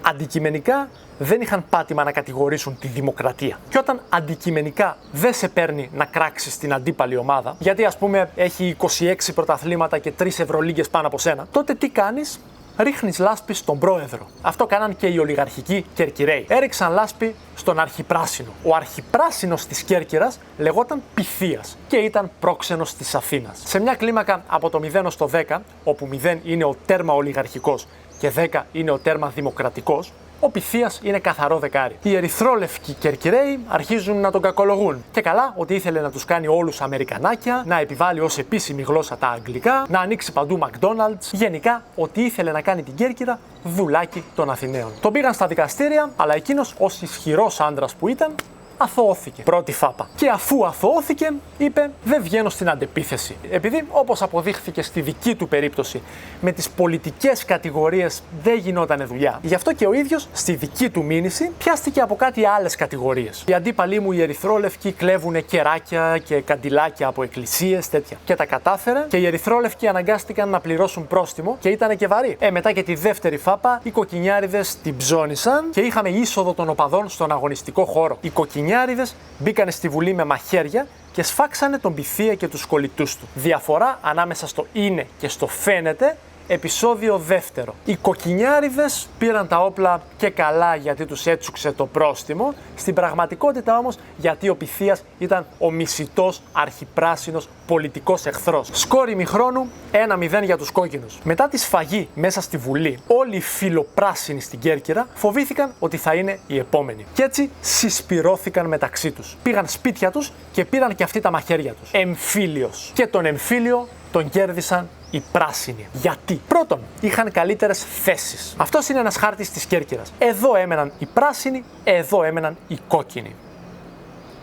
αντικειμενικά δεν είχαν πάτημα να κατηγορήσουν τη Δημοκρατία. Και όταν αντικειμενικά δεν σε παίρνει να κράξεις την αντίπαλη ομάδα, γιατί ας πούμε έχει 26 πρωταθλήματα και 3 Ευρωλίγκες πάνω από σένα, τότε τι κάνεις? Ρίχνεις λάσπη στον πρόεδρο. Αυτό κάναν και οι ολιγαρχικοί Κερκυραίοι. Έριξαν λάσπη στον Αρχιπράσινο. Ο Αρχιπράσινος της Κέρκυρας λεγόταν Πυθίας και ήταν πρόξενος της Αθήνας. Σε μια κλίμακα από το 0 ως το 10, όπου 0 είναι ο τέρμα ολιγαρχικός και 10 είναι ο τέρμα δημοκρατικός, ο Πυθίας είναι καθαρό δεκάρι. Οι ερυθρόλευκοι Κερκυραίοι αρχίζουν να τον κακολογούν. Και καλά ότι ήθελε να τους κάνει όλους Αμερικανάκια, να επιβάλλει ως επίσημη γλώσσα τα αγγλικά, να ανοίξει παντού McDonald's. Γενικά ότι ήθελε να κάνει την Κέρκυρα δουλάκι των Αθηναίων. Τον πήγαν στα δικαστήρια, αλλά εκείνος ως ισχυρός άντρας που ήταν, αθωώθηκε. Πρώτη φάπα. Και αφού αθωώθηκε, είπε: δεν βγαίνω στην αντεπίθεση. Επειδή, όπως αποδείχθηκε στη δική του περίπτωση, με τις πολιτικές κατηγορίες δεν γινότανε δουλειά. Γι' αυτό και ο ίδιος στη δική του μήνυση πιάστηκε από κάτι άλλες κατηγορίες. Οι αντίπαλοι μου, οι ερυθρόλευκοι, κλέβουνε κεράκια και καντιλάκια από εκκλησίες, τέτοια. Και τα κατάφερε και οι ερυθρόλευκοι αναγκάστηκαν να πληρώσουν πρόστιμο και ήταν και βαρύ. Μετά και τη δεύτερη φάπα, οι κοκκινιάριδες την ψώνισαν και είχαμε είσοδο των οπαδών στον αγωνιστικό χώρο. Οι κοκκινιάριδες μπήκανε στη Βουλή με μαχαίρια και σφάξανε τον Πυθία και τους κολλητούς του. Διαφορά ανάμεσα στο είναι και στο φαίνεται. Επεισόδιο δεύτερο. Οι κοκκινιάριδες πήραν τα όπλα και καλά γιατί τους έτσουξε το πρόστιμο, στην πραγματικότητα όμως γιατί ο Πυθίας ήταν ο μισητός αρχιπράσινος πολιτικός εχθρός. Σκόρ ημιχρόνου 1-0 για τους κόκκινους. Μετά τη σφαγή μέσα στη Βουλή, όλοι οι φιλοπράσινοι στην Κέρκυρα φοβήθηκαν ότι θα είναι οι επόμενοι. Κι έτσι συσπυρώθηκαν μεταξύ τους. Πήγαν σπίτια τους και πήραν και αυτοί τα μαχαίρια τους. Εμφύλιος. Και τον εμφύλιο τον κέρδισαν οι πράσινοι. Γιατί? Πρώτον, είχαν καλύτερες θέσεις. Αυτός είναι ένας χάρτης της Κέρκυρας. Εδώ έμεναν οι πράσινοι, εδώ έμεναν οι κόκκινοι.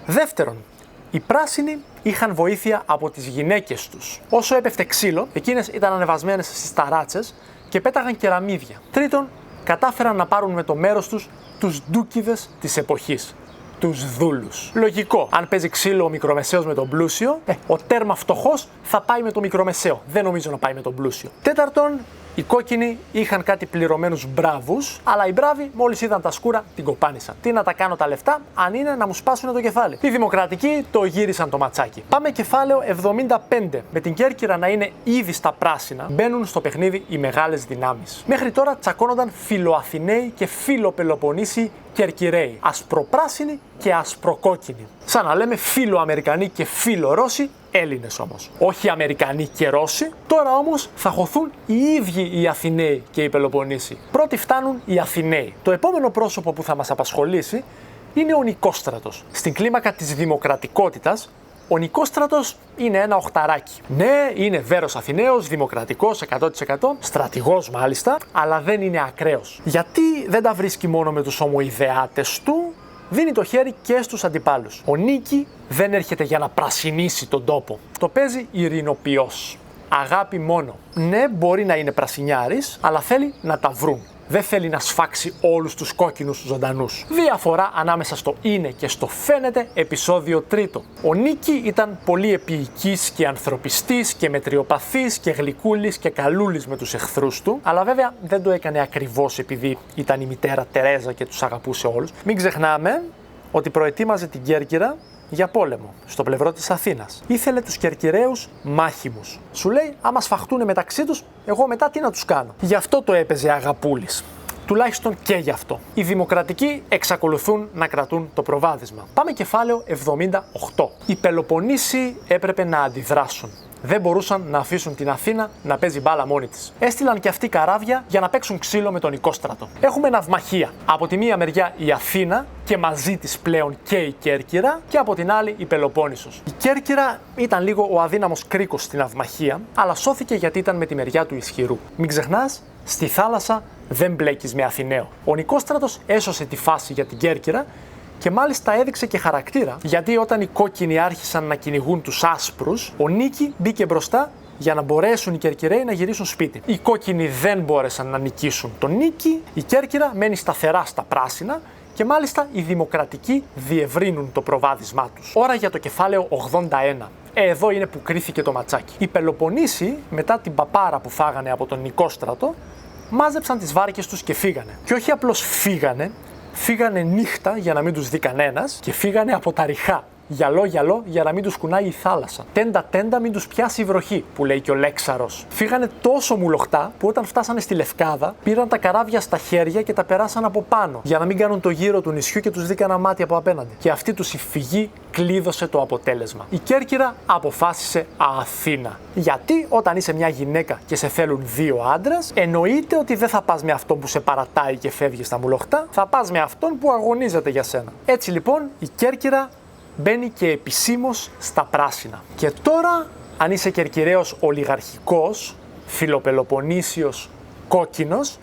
Δεύτερον, οι πράσινοι είχαν βοήθεια από τις γυναίκες τους. Όσο έπεφτε ξύλο, εκείνες ήταν ανεβασμένες στις ταράτσες και πέταγαν κεραμίδια. Τρίτον, κατάφεραν να πάρουν με το μέρος τους ντούκιδες της εποχής. Τους δούλους. Λογικό. Αν παίζει ξύλο ο μικρομεσαίος με τον πλούσιο, ο τέρμα φτωχός θα πάει με το μικρομεσαίο. Δεν νομίζω να πάει με τον πλούσιο. Τέταρτον, οι κόκκινοι είχαν κάτι πληρωμένους μπράβους, αλλά οι μπράβοι μόλις είδαν τα σκούρα την κοπάνισαν. Τι να τα κάνω τα λεφτά, αν είναι να μου σπάσουν το κεφάλι. Οι δημοκρατικοί το γύρισαν το ματσάκι. Πάμε κεφάλαιο 75. Με την Κέρκυρα να είναι ήδη στα πράσινα, μπαίνουν στο παιχνίδι οι μεγάλες δυνάμεις. Μέχρι τώρα τσακώνονταν φιλοαθηναίοι και φιλοπελοποννήσιοι Κερκυραίοι. Ασπροπράσινοι και ασπροκόκκινοι. Σαν να λέμε φιλοαμερικανοί και φιλορώσοι. Έλληνες όμως. Όχι Αμερικανοί και Ρώσοι. Τώρα όμως θα χωθούν οι ίδιοι οι Αθηναίοι και οι Πελοποννήσιοι. Πρώτοι φτάνουν οι Αθηναίοι. Το επόμενο πρόσωπο που θα μας απασχολήσει είναι ο Νικόστρατος. Στην κλίμακα της δημοκρατικότητας, ο Νικόστρατος είναι ένα οχταράκι. Ναι, είναι βέρος Αθηναίος, δημοκρατικός 100%, στρατηγός μάλιστα, αλλά δεν είναι ακραίος. Γιατί δεν τα βρίσκει μόνο με τους ομοειδεάτες του, δίνει το χέρι και στους αντιπάλους. Ο Νίκη δεν έρχεται για να πρασινίσει τον τόπο. Το παίζει ειρηνοποιός. Αγάπη μόνο. Ναι, μπορεί να είναι πρασινιάρης, αλλά θέλει να τα βρουν. Δεν θέλει να σφάξει όλους τους κόκκινους ζωντανούς. Διαφορά ανάμεσα στο είναι και στο φαίνεται, επεισόδιο τρίτο. Ο Νίκη ήταν πολύ επίοικης και ανθρωπιστής και μετριοπαθής και γλυκούλης και καλούλης με τους εχθρούς του, αλλά βέβαια δεν το έκανε ακριβώς επειδή ήταν η μητέρα Τερέζα και τους αγαπούσε όλους. Μην ξεχνάμε ότι προετοίμαζε την Κέρκυρα για πόλεμο, στο πλευρό της Αθήνας. Ήθελε τους Κερκυραίους μάχημους. Σου λέει, άμα σφαχτούν μεταξύ τους, εγώ μετά τι να τους κάνω. Γι' αυτό το έπαιζε αγαπούλης. Τουλάχιστον και γι' αυτό. Οι δημοκρατικοί εξακολουθούν να κρατούν το προβάδισμα. Πάμε κεφάλαιο 78. Οι Πελοποννήσιοι έπρεπε να αντιδράσουν. Δεν μπορούσαν να αφήσουν την Αθήνα να παίζει μπάλα μόνη της. Έστειλαν και αυτοί καράβια για να παίξουν ξύλο με τον Νικόστρατο. Έχουμε ναυμαχία. Από τη μία μεριά η Αθήνα και μαζί της πλέον και η Κέρκυρα, και από την άλλη η Πελοπόννησος. Η Κέρκυρα ήταν λίγο ο αδύναμος κρίκος στην ναυμαχία, αλλά σώθηκε γιατί ήταν με τη μεριά του ισχυρού. Μην ξεχνάς, στη θάλασσα δεν μπλέκεις με Αθηναίο. Ο Νικόστρατος έσωσε τη φάση για την Κέρκυρα. Και μάλιστα έδειξε και χαρακτήρα, γιατί όταν οι κόκκινοι άρχισαν να κυνηγούν τους άσπρους, ο Νίκη μπήκε μπροστά για να μπορέσουν οι Κερκυραίοι να γυρίσουν σπίτι. Οι κόκκινοι δεν μπόρεσαν να νικήσουν τον Νίκη, η Κέρκυρα μένει σταθερά στα πράσινα και μάλιστα οι δημοκρατικοί διευρύνουν το προβάδισμά τους. Ώρα για το κεφάλαιο 81. Εδώ είναι που κρίθηκε το ματσάκι. Οι Πελοποννήσιοι, μετά την παπάρα που φάγανε από τον Νικόστρατο, μάζεψαν τις βάρκες τους και φύγανε. Και όχι απλώς φύγανε νύχτα για να μην τους δει κανένας και φύγανε από τα ριχά. Γυαλό για να μην τους κουνάει η θάλασσα. Τέντα μην τους πιάσει η βροχή, που λέει και ο Λέξαρος. Φύγανε τόσο μουλοχτά που όταν φτάσανε στη Λευκάδα πήραν τα καράβια στα χέρια και τα περάσαν από πάνω για να μην κάνουν το γύρο του νησιού και τους δει κανένα μάτι από απέναντι. Και αυτή τους η φυγή κλείδωσε το αποτέλεσμα. Η Κέρκυρα αποφάσισε Αθήνα. Γιατί όταν είσαι μια γυναίκα και σε θέλουν δύο άντρες, εννοείται ότι δεν θα πας με αυτόν που σε παρατάει και φεύγει στα μουλοχτά, θα πας με αυτόν που αγωνίζεται για σένα. Έτσι λοιπόν η Κέρκυρα μπαίνει και επισήμως στα πράσινα. Και τώρα, αν είσαι Κερκυραίος ολιγαρχικός, φιλοπελοποννήσιος, κόκκινος,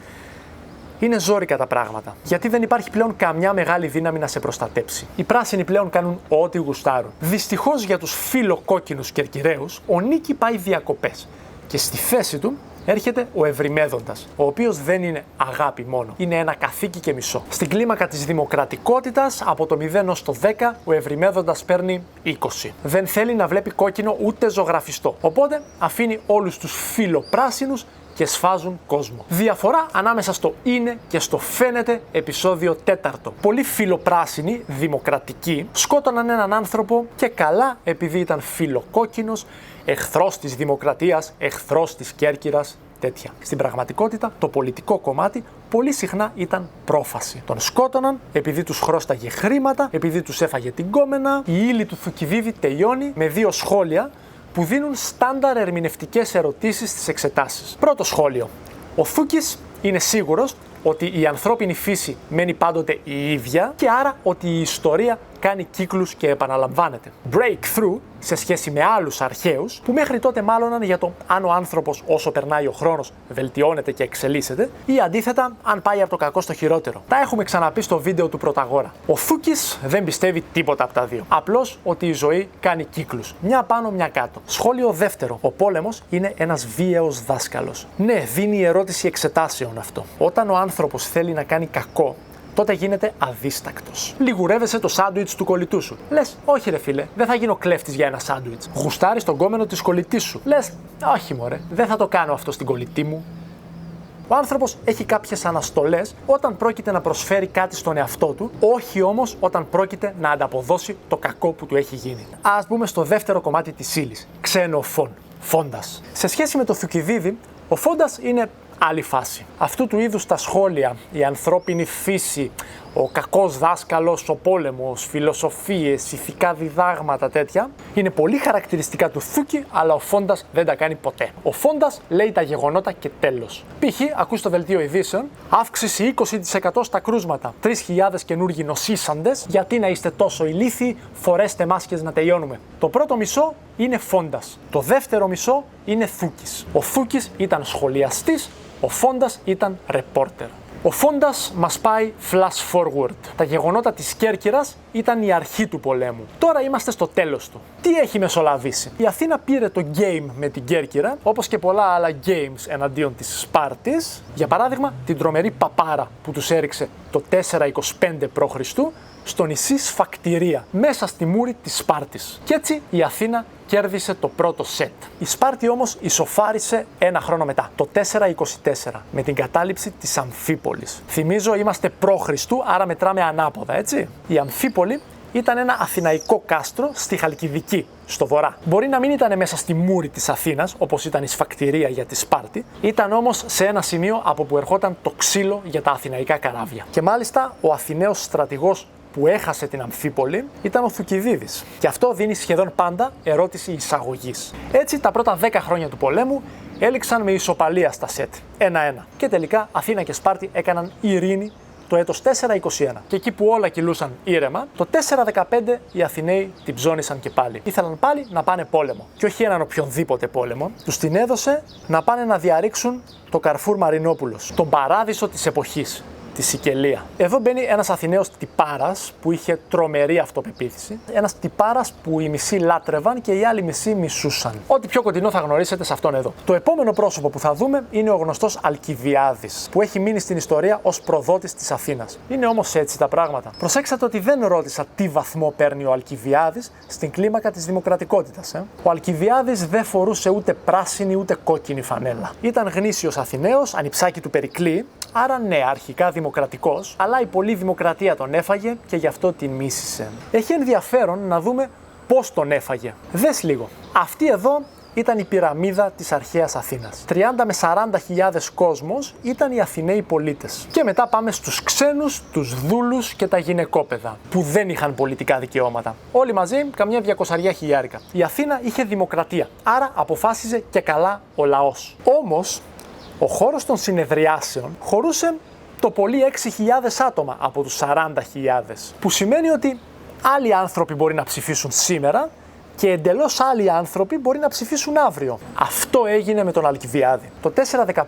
Είναι ζόρικα τα πράγματα. Γιατί δεν υπάρχει πλέον καμιά μεγάλη δύναμη να σε προστατέψει. Οι πράσινοι πλέον κάνουν ό,τι γουστάρουν. Δυστυχώς για τους φιλοκόκκινους Κερκυραίους, ο Νίκη πάει διακοπές. Και στη θέση του έρχεται ο Ευρυμέδοντας, ο οποίος δεν είναι αγάπη μόνο, είναι ένα καθήκη και μισό. Στην κλίμακα της δημοκρατικότητας, από το 0 ως το 10, ο Ευρυμέδοντας παίρνει 20. Δεν θέλει να βλέπει κόκκινο ούτε ζωγραφιστό. Οπότε αφήνει όλους τους φιλοπράσινους και σφάζουν κόσμο. Διαφορά ανάμεσα στο είναι και στο φαίνεται, επεισόδιο 4. Πολλοί φιλοπράσινοι, δημοκρατικοί, σκότωναν έναν άνθρωπο και καλά επειδή ήταν φιλοκόκκινος, εχθρός της δημοκρατίας, εχθρός της Κέρκυρας, τέτοια. Στην πραγματικότητα, το πολιτικό κομμάτι πολύ συχνά ήταν πρόφαση. Τον σκότωναν επειδή τους χρώσταγε χρήματα, επειδή τους έφαγε την κόμενα. Η ύλη του Θουκυδίδη τελειώνει με 2 σχόλια που δίνουν στάνταρ ερμηνευτικές ερωτήσεις στις εξετάσεις. Πρώτο σχόλιο. Ο Θούκης είναι σίγουρος ότι η ανθρώπινη φύση μένει πάντοτε η ίδια και άρα ότι η ιστορία κάνει κύκλους και επαναλαμβάνεται. Breakthrough σε σχέση με άλλους αρχαίους που μέχρι τότε μάλλοναν για το αν ο άνθρωπος όσο περνάει ο χρόνος βελτιώνεται και εξελίσσεται ή αντίθετα αν πάει από το κακό στο χειρότερο. Τα έχουμε ξαναπεί στο βίντεο του Πρωταγόρα. Ο Θούκης δεν πιστεύει τίποτα από τα δύο. Απλώς ότι η ζωή κάνει κύκλους. Μια πάνω, μια κάτω. Σχόλιο δεύτερο. Ο πόλεμος είναι ένας βίαιος δάσκαλος. Ναι, δίνει ερώτηση εξετάσεων αυτό. Όταν ο άνθρωπος θέλει να κάνει κακό, τότε γίνεται αδίστακτος. Λιγουρεύεσαι το σάντουιτς του κολλητού σου. Λες, όχι ρε φίλε, δεν θα γίνω κλέφτης για ένα σάντουιτς. Γουστάρεις τον κόμενο της κολλητής σου. Λες, όχι μωρέ, δεν θα το κάνω αυτό στην κολλητή μου. Ο άνθρωπος έχει κάποιες αναστολές όταν πρόκειται να προσφέρει κάτι στον εαυτό του, όχι όμως όταν πρόκειται να ανταποδώσει το κακό που του έχει γίνει. Ας μπούμε στο δεύτερο κομμάτι της ύλης. Ξενοφών. Φόντας. Σε σχέση με το Θουκυδίδη, ο Φόντας είναι άλλη φάση. Αυτού του είδους τα σχόλια, η ανθρώπινη φύση, ο κακός δάσκαλος, ο πόλεμος, φιλοσοφίες, ηθικά διδάγματα τέτοια, είναι πολύ χαρακτηριστικά του Θούκη, αλλά ο Φόντας δεν τα κάνει ποτέ. Ο Φόντας λέει τα γεγονότα και τέλος. Π.χ. ακούς το δελτίο ειδήσεων, αύξηση 20% στα κρούσματα, 3.000 καινούργιοι νοσήσαντες, γιατί να είστε τόσο ηλίθιοι, φορέστε μάσκες να τελειώνουμε. Το πρώτο μισό είναι Φόντας. Το δεύτερο μισό είναι Θούκης. Ο Θούκης ήταν σχολιαστής, ο Φόντας ήταν ρεπόρτερ. Ο Φόντας μας πάει flash forward. Τα γεγονότα της Κέρκυρας ήταν η αρχή του πολέμου. Τώρα είμαστε στο τέλος του. Τι έχει μεσολαβήσει? Η Αθήνα πήρε το game με την Κέρκυρα, όπως και πολλά άλλα games εναντίον της Σπάρτης. Για παράδειγμα, την τρομερή παπάρα που τους έριξε το 425 π.Χ. στο νησί Σφακτηρία, μέσα στη μούρη της Σπάρτης. Κι έτσι η Αθήνα κέρδισε το πρώτο σετ. Η Σπάρτη όμως ισοφάρισε ένα χρόνο μετά, το 424, με την κατάληψη της Αμφίπολης. Θυμίζω, είμαστε π.Χ., άρα μετράμε ανάποδα, έτσι. Η Αμφίπολη ήταν ένα αθηναϊκό κάστρο στη Χαλκιδική, στο βορρά. Μπορεί να μην ήταν μέσα στη μούρη της Αθήνας, όπως ήταν η Σφακτηρία για τη Σπάρτη, ήταν όμως σε ένα σημείο από που ερχόταν το ξύλο για τα αθηναϊκά καράβια. Και μάλιστα ο Αθηναίος στρατηγός που έχασε την Αμφίπολη ήταν ο Θουκυδίδης. Και αυτό δίνει σχεδόν πάντα ερώτηση εισαγωγής. Έτσι, τα πρώτα 10 χρόνια του πολέμου έληξαν με ισοπαλία στα σετ, 1-1. Και τελικά Αθήνα και Σπάρτη έκαναν ειρήνη το έτος 421. Και εκεί που όλα κυλούσαν ήρεμα, το 415 οι Αθηναίοι την ψώνησαν και πάλι. Ήθελαν πάλι να πάνε πόλεμο. Και όχι έναν οποιονδήποτε πόλεμο, τους την έδωσε να πάνε να διαρρήξουν το Καρφούρ Μαρινόπουλος, τον παράδεισο της εποχής, τη Σικελία. Εδώ μπαίνει ένας Αθηναίος τυπάρας που είχε τρομερή αυτοπεποίθηση. Ένας τυπάρας που οι μισοί λάτρευαν και οι άλλοι μισοί μισούσαν. Ό,τι πιο κοντινό θα γνωρίσετε σε αυτόν εδώ. Το επόμενο πρόσωπο που θα δούμε είναι ο γνωστός Αλκιβιάδης, που έχει μείνει στην ιστορία ως προδότης της Αθήνας. Είναι όμως έτσι τα πράγματα. Προσέξτε ότι δεν ρώτησα τι βαθμό παίρνει ο Αλκιβιάδης στην κλίμακα της δημοκρατικότητας. Ο Αλκιβιάδης δεν φορούσε ούτε πράσινη ούτε κόκκινη φανέλα. Ήταν γνήσιος Αθηναίος, ανιψάκι του Περικλή, άρα ναι, αρχικά δημοκρατικός, αλλά η πολλή δημοκρατία τον έφαγε και γι' αυτό την μίσησε. Έχει ενδιαφέρον να δούμε πώς τον έφαγε. Δες λίγο. Αυτή εδώ ήταν η πυραμίδα της αρχαίας Αθήνας. 30 με 40 χιλιάδες κόσμος ήταν οι Αθηναίοι πολίτες. Και μετά πάμε στους ξένους, τους δούλους και τα γυναικόπαιδα, που δεν είχαν πολιτικά δικαιώματα. Όλοι μαζί καμιά 200 χιλιάρικα. Η Αθήνα είχε δημοκρατία, άρα αποφάσιζε και καλά ο λαός. Όμως, ο χώρος των συνεδριάσεων χωρούσε το πολύ 6.000 άτομα από τους 40.000, που σημαίνει ότι άλλοι άνθρωποι μπορεί να ψηφίσουν σήμερα και εντελώς άλλοι άνθρωποι μπορεί να ψηφίσουν αύριο. Αυτό έγινε με τον Αλκιβιάδη. Το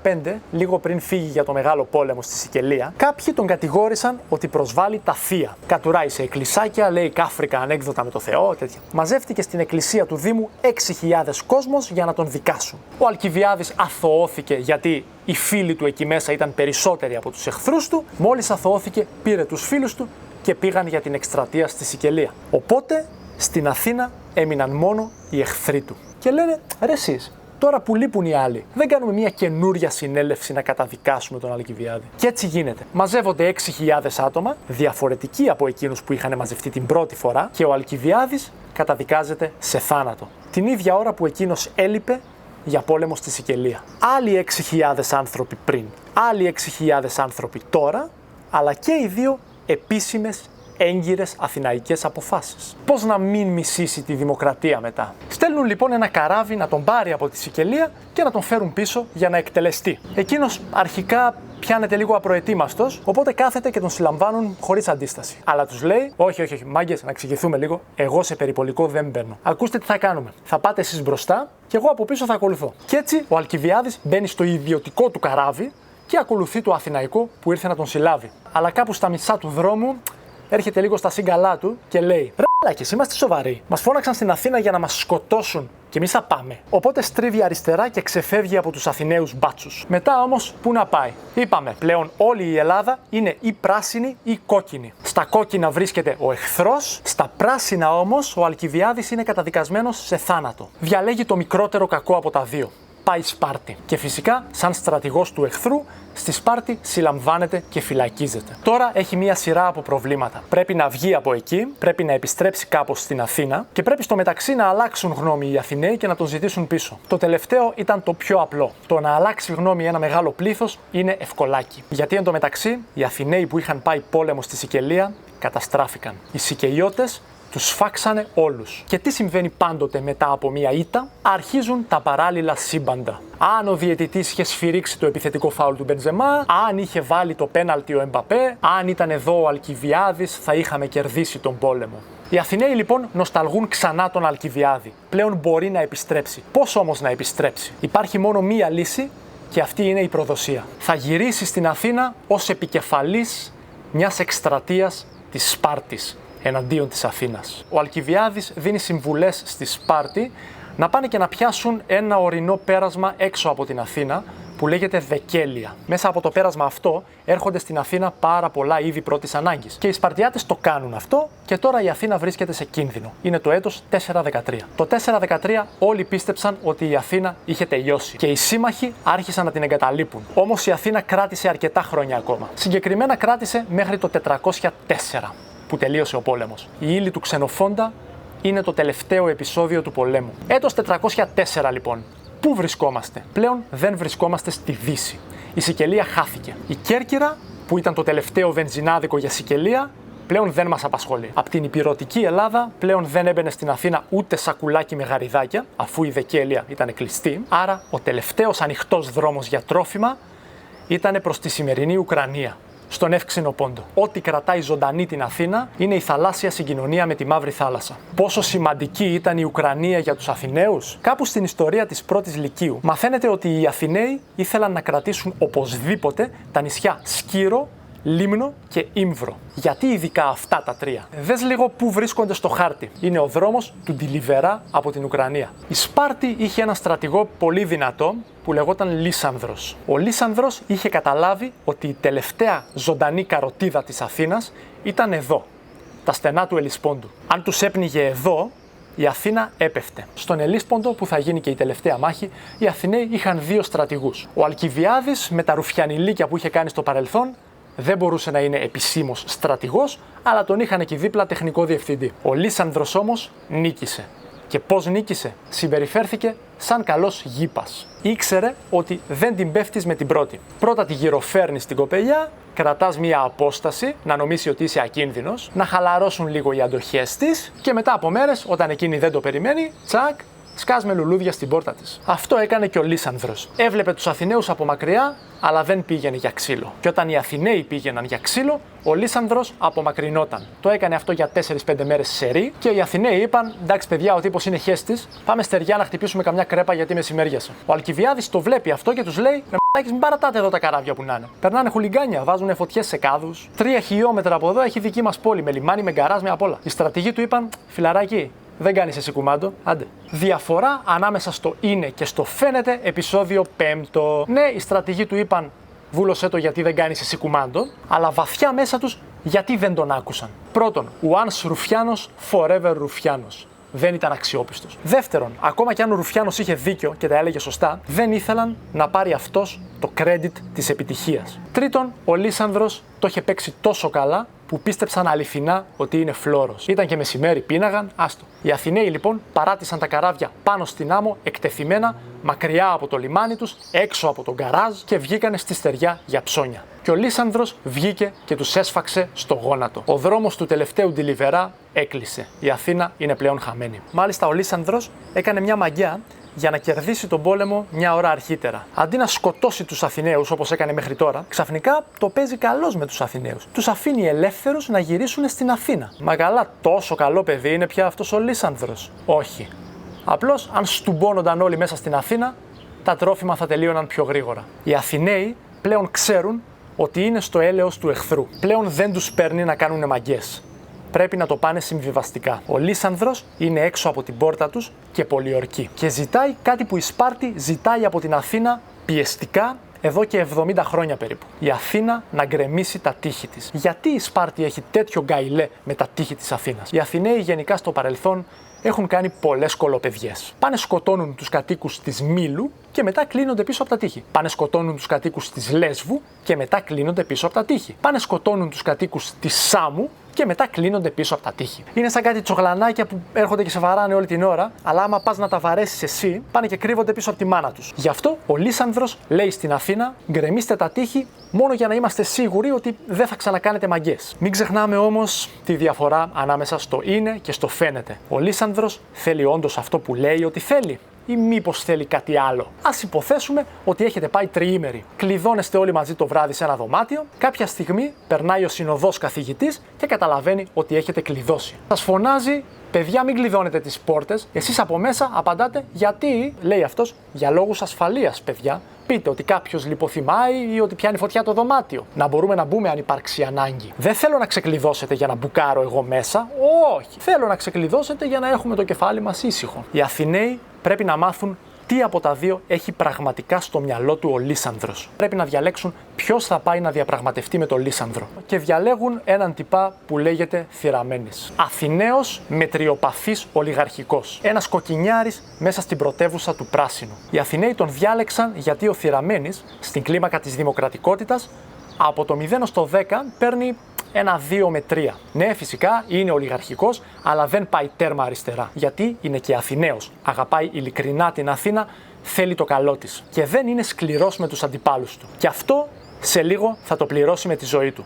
415, λίγο πριν φύγει για το Μεγάλο Πόλεμο στη Σικελία, κάποιοι τον κατηγόρησαν ότι προσβάλλει τα θεία. Κατουράει σε εκκλησάκια, λέει κάφρικα ανέκδοτα με το Θεό, τέτοια. Μαζεύτηκε στην εκκλησία του Δήμου 6.000 κόσμος για να τον δικάσουν. Ο Αλκιβιάδης αθωώθηκε γιατί οι φίλοι του εκεί μέσα ήταν περισσότεροι από τους εχθρούς του. Μόλις αθωώθηκε, πήρε τους φίλους του και πήγαν για την εκστρατεία στη Σικελία. Οπότε στην Αθήνα έμειναν μόνο οι εχθροί του. Και λένε, ρε εσείς, τώρα που λείπουν οι άλλοι, δεν κάνουμε μια καινούρια συνέλευση να καταδικάσουμε τον Αλκιβιάδη. Και έτσι γίνεται. Μαζεύονται 6.000 άτομα, διαφορετικοί από εκείνους που είχαν μαζευτεί την πρώτη φορά, και ο Αλκιβιάδης καταδικάζεται σε θάνατο. Την ίδια ώρα που εκείνος έλειπε για πόλεμο στη Σικελία. Άλλοι 6.000 άνθρωποι πριν, άλλοι 6.000 άνθρωποι τώρα, αλλά και οι δύο επίσημες έγκυρες αθηναϊκές αποφάσεις. Πώς να μην μισήσει τη δημοκρατία μετά? Στέλνουν λοιπόν ένα καράβι να τον πάρει από τη Σικελία και να τον φέρουν πίσω για να εκτελεστεί. Εκείνος αρχικά πιάνεται λίγο απροετοίμαστος, οπότε κάθεται και τον συλλαμβάνουν χωρίς αντίσταση. Αλλά τους λέει: όχι, μάγκες, να εξηγηθούμε λίγο. Εγώ σε περιπολικό δεν μπαίνω. Ακούστε τι θα κάνουμε. Θα πάτε εσείς μπροστά και εγώ από πίσω θα ακολουθώ. Και έτσι ο Αλκιβιάδης μπαίνει στο ιδιωτικό του καράβι και ακολουθεί το αθηναϊκό που ήρθε να τον συλλάβει. Αλλά κάπου στα μισά του δρόμου έρχεται λίγο στα σύγκαλά του και λέει: ρε μαλάκες, είμαστε σοβαροί. Μας φώναξαν στην Αθήνα για να μας σκοτώσουν και εμείς θα πάμε. Οπότε στρίβει αριστερά και ξεφεύγει από τους Αθηναίους μπάτσους. Μετά όμως, πού να πάει? Είπαμε, πλέον όλη η Ελλάδα είναι ή πράσινη ή κόκκινη. Στα κόκκινα βρίσκεται ο εχθρός, στα πράσινα όμως ο Αλκιβιάδης είναι καταδικασμένος σε θάνατο. Διαλέγει το μικρότερο κακό από τα δύο. Πάει Σπάρτη. Και φυσικά, σαν στρατηγός του εχθρού, στη Σπάρτη συλλαμβάνεται και φυλακίζεται. Τώρα έχει μία σειρά από προβλήματα. Πρέπει να βγει από εκεί, πρέπει να επιστρέψει κάπως στην Αθήνα και πρέπει στο μεταξύ να αλλάξουν γνώμη οι Αθηναίοι και να τον ζητήσουν πίσω. Το τελευταίο ήταν το πιο απλό. Το να αλλάξει γνώμη ένα μεγάλο πλήθος είναι ευκολάκι. Γιατί εντωμεταξύ οι Αθηναίοι που είχαν πάει πόλεμο στη Σικελία καταστράφηκαν. Οι Σικελιώτες τους σφάξανε όλους. Και τι συμβαίνει πάντοτε μετά από μία ήττα? Αρχίζουν τα παράλληλα σύμπαντα. Αν ο διαιτητής είχε σφυρίξει το επιθετικό φάουλ του Μπενζεμά, αν είχε βάλει το πέναλτι ο Εμπαπέ, αν ήταν εδώ ο Αλκιβιάδης, θα είχαμε κερδίσει τον πόλεμο. Οι Αθηναίοι λοιπόν νοσταλγούν ξανά τον Αλκιβιάδη. Πλέον μπορεί να επιστρέψει. Πώς όμως να επιστρέψει? Υπάρχει μόνο μία λύση και αυτή είναι η προδοσία. Θα γυρίσει στην Αθήνα ως επικεφαλής μιας εκστρατείας της Σπάρτης εναντίον της Αθήνας. Ο Αλκιβιάδης δίνει συμβουλές στη Σπάρτη να πάνε και να πιάσουν ένα ορεινό πέρασμα έξω από την Αθήνα που λέγεται Δεκέλεια. Μέσα από το πέρασμα αυτό έρχονται στην Αθήνα πάρα πολλά είδη πρώτης ανάγκης. Και οι Σπαρτιάτες το κάνουν αυτό και τώρα η Αθήνα βρίσκεται σε κίνδυνο. Είναι το έτος 413. Το 413 όλοι πίστεψαν ότι η Αθήνα είχε τελειώσει και οι σύμμαχοι άρχισαν να την εγκαταλείπουν. Όμως η Αθήνα κράτησε αρκετά χρόνια ακόμα. Συγκεκριμένα κράτησε μέχρι το 404. Που τελείωσε ο πόλεμος. Η ύλη του Ξενοφόντα είναι το τελευταίο επεισόδιο του πολέμου. Έτος 404 λοιπόν. Πού βρισκόμαστε? Πλέον δεν βρισκόμαστε στη Δύση. Η Σικελία χάθηκε. Η Κέρκυρα, που ήταν το τελευταίο βενζινάδικο για Σικελία, πλέον δεν μας απασχολεί. Από την ηπειρωτική Ελλάδα πλέον δεν έμπαινε στην Αθήνα ούτε σακουλάκι με γαριδάκια, αφού η Δεκέλεια ήταν κλειστή. Άρα ο τελευταίος ανοιχτός δρόμος για τρόφιμα ήταν προς τη σημερινή Ουκρανία. Στον Εύξηνο Πόντο. Ό,τι κρατάει ζωντανή την Αθήνα είναι η θαλάσσια συγκοινωνία με τη Μαύρη Θάλασσα. Πόσο σημαντική ήταν η Ουκρανία για τους Αθηναίους? Κάπου στην ιστορία της πρώτης Λυκείου μαθαίνετε ότι οι Αθηναίοι ήθελαν να κρατήσουν οπωσδήποτε τα νησιά Σκύρο, Λίμνο και Ήμβρο. Γιατί ειδικά αυτά τα τρία? Δες λίγο πού βρίσκονται στο χάρτη. Είναι ο δρόμος του Ντιλιβερά από την Ουκρανία. Η Σπάρτη είχε ένα στρατηγό πολύ δυνατό που λεγόταν Λίσανδρος. Ο Λίσανδρος είχε καταλάβει ότι η τελευταία ζωντανή καροτίδα της Αθήνας ήταν εδώ, τα στενά του Ελισπόντου. Αν τους έπνιγε εδώ, η Αθήνα έπεφτε. Στον Ελίσποντο, που θα γίνει και η τελευταία μάχη, οι Αθηναίοι είχαν δύο στρατηγούς. Ο Αλκιβιάδης, με τα ρουφιανιλίκια που είχε κάνει στο παρελθόν, δεν μπορούσε να είναι επισήμως στρατηγός, αλλά τον είχαν εκεί δίπλα τεχνικό διευθυντή. Ο Λίσανδρος όμως νίκησε. Και πώς νίκησε? Συμπεριφέρθηκε σαν καλός γήπας. Ήξερε ότι δεν την πέφτεις με την πρώτη. Πρώτα τη γυροφέρνεις την κοπελιά, κρατάς μία απόσταση, να νομίσει ότι είσαι ακίνδυνος, να χαλαρώσουν λίγο οι αντοχές της και μετά από μέρες, όταν εκείνη δεν το περιμένει, τσακ, σκάς με λουλούδια στην πόρτα της. Αυτό έκανε και ο Λύσανδρος. Έβλεπε τους Αθηναίους από μακριά, αλλά δεν πήγαινε για ξύλο. Και όταν οι Αθηναίοι πήγαιναν για ξύλο, ο Λύσανδρος απομακρυνόταν. Το έκανε αυτό για 4-5 μέρες σερί και οι Αθηναίοι είπαν: εντάξει, παιδιά, ο τύπος είναι χέστης, πάμε στεριά να χτυπήσουμε καμιά κρέπα γιατί μεσημέριασε. Ο Αλκιβιάδης το βλέπει αυτό και τους λέει: μην παρατάτε εδώ τα καράβια που να είναι. Περνάνε χουλιγκάνια, βάζουν φωτιές σε κάδους. 3 χιλιόμετρα από εδώ έχει δική μας πόλη, με λιμάνι, με γκαράζ, με απ' όλα. Οι στρατηγοί του είπαν: φιλαράκι, δεν κάνεις εσύ κουμάντο, άντε. Διαφορά ανάμεσα στο είναι και στο φαίνεται, επεισόδιο 5. Ναι, οι στρατηγοί του είπαν: βούλωσέ το γιατί δεν κάνεις εσύ κουμάντο, αλλά βαθιά μέσα τους γιατί δεν τον άκουσαν. Πρώτον, once Ρουφιάνος, forever Ρουφιάνος. Δεν ήταν αξιόπιστος. Δεύτερον, ακόμα κι αν ο Ρουφιάνος είχε δίκιο και τα έλεγε σωστά, δεν ήθελαν να πάρει αυτός το credit της επιτυχίας. Τρίτον, ο Λύσανδρος το είχε παίξει τόσο καλά που πίστεψαν αληθινά ότι είναι φλόρος. Ήταν και μεσημέρι, πίναγαν, άστο. Οι Αθηναίοι λοιπόν παράτησαν τα καράβια πάνω στην άμμο, εκτεθειμένα, μακριά από το λιμάνι τους, έξω από τον γκαράζ και βγήκανε στη στεριά για ψώνια. Και ο Λύσανδρος βγήκε και τους έσφαξε στο γόνατο. Ο δρόμος του τελευταίου ντιλιβερά έκλεισε. Η Αθήνα είναι πλέον χαμένη. Μάλιστα, ο Λύσανδρος έκανε μια μαγιά για να κερδίσει τον πόλεμο μια ώρα αρχίτερα. Αντί να σκοτώσει τους Αθηναίους όπως έκανε μέχρι τώρα, ξαφνικά το παίζει καλός με τους Αθηναίους. Τους αφήνει ελεύθερους να γυρίσουν στην Αθήνα. Μα καλά, τόσο καλό παιδί είναι πια αυτός ο Λύσανδρος? Όχι. Απλώς, αν στουμπώνονταν όλοι μέσα στην Αθήνα, τα τρόφιμα θα τελείωναν πιο γρήγορα. Οι Αθηναίοι πλέον ξέρουν ότι είναι στο έλεος του εχθρού. Πλέον δεν τους παίρνει να κάνουν μαγιές. Πρέπει να το πάνε συμβιβαστικά. Ο Λύσανδρος είναι έξω από την πόρτα τους και πολιορκεί. Και ζητάει κάτι που η Σπάρτη ζητάει από την Αθήνα πιεστικά εδώ και 70 χρόνια περίπου. Η Αθήνα να γκρεμίσει τα τείχη της. Γιατί η Σπάρτη έχει τέτοιο γκαϊλέ με τα τείχη της Αθήνας? Οι Αθηναίοι γενικά στο παρελθόν έχουν κάνει πολλές κολοπεδιές. Πάνε σκοτώνουν τους κατοίκους της Μήλου και μετά κλείνονται πίσω από τα τείχη. Πάνε σκοτώνουν τους κατοίκους της Λέσβου και μετά κλείνονται πίσω από τα τείχη. Πάνε σκοτώνουν τους κατοίκους της Σάμου και μετά κλείνονται πίσω από τα τείχη. Είναι σαν κάτι τσογλανάκια που έρχονται και σε βαράνε όλη την ώρα, αλλά άμα πας να τα βαρέσεις εσύ, πάνε και κρύβονται πίσω από τη μάνα τους. Γι' αυτό ο Λύσανδρος λέει στην Αθήνα: γκρεμίστε τα τείχη μόνο για να είμαστε σίγουροι ότι δεν θα ξανακάνετε μαγιές. Μην ξεχνάμε όμως τη διαφορά ανάμεσα στο είναι και στο φαίνεται. Ο Λύσανδρος θέλει όντως αυτό που λέει ότι θέλει, ή μήπως θέλει κάτι άλλο? Ας υποθέσουμε ότι έχετε πάει τριήμερη. Κλειδώνεστε όλοι μαζί το βράδυ σε ένα δωμάτιο. Κάποια στιγμή περνάει ο συνοδός καθηγητής και καταλαβαίνει ότι έχετε κλειδώσει. Σας φωνάζει: παιδιά, μην κλειδώνετε τις πόρτες. Εσείς από μέσα απαντάτε: γιατί? Λέει αυτός: για λόγους ασφαλείας, παιδιά. Πείτε ότι κάποιος λιποθυμάει ή ότι πιάνει φωτιά το δωμάτιο. Να μπορούμε να μπούμε αν υπάρξει ανάγκη. Δεν θέλω να ξεκλειδώσετε για να μπουκάρω εγώ μέσα. Όχι. Θέλω να ξεκλειδώσετε για να έχουμε το κεφάλι μας ήσυχο. Οι Αθηναίοι πρέπει να μάθουν τι από τα δύο έχει πραγματικά στο μυαλό του ο Λύσανδρος. Πρέπει να διαλέξουν ποιος θα πάει να διαπραγματευτεί με τον Λύσανδρο. Και διαλέγουν έναν τυπά που λέγεται Θηραμένης. Αθηναίος μετριοπαθής ολιγαρχικός. Ένας κοκκινιάρης μέσα στην πρωτεύουσα του πράσινου. Οι Αθηναίοι τον διάλεξαν γιατί ο Θηραμένης, στην κλίμακα της δημοκρατικότητας, από το 0 ως το 10 παίρνει ένα 2 με 3. Ναι, φυσικά είναι ολιγαρχικός, αλλά δεν πάει τέρμα αριστερά. Γιατί είναι και Αθηναίος. Αγαπάει ειλικρινά την Αθήνα, θέλει το καλό της. Και δεν είναι σκληρός με τους αντιπάλους του. Και αυτό σε λίγο θα το πληρώσει με τη ζωή του.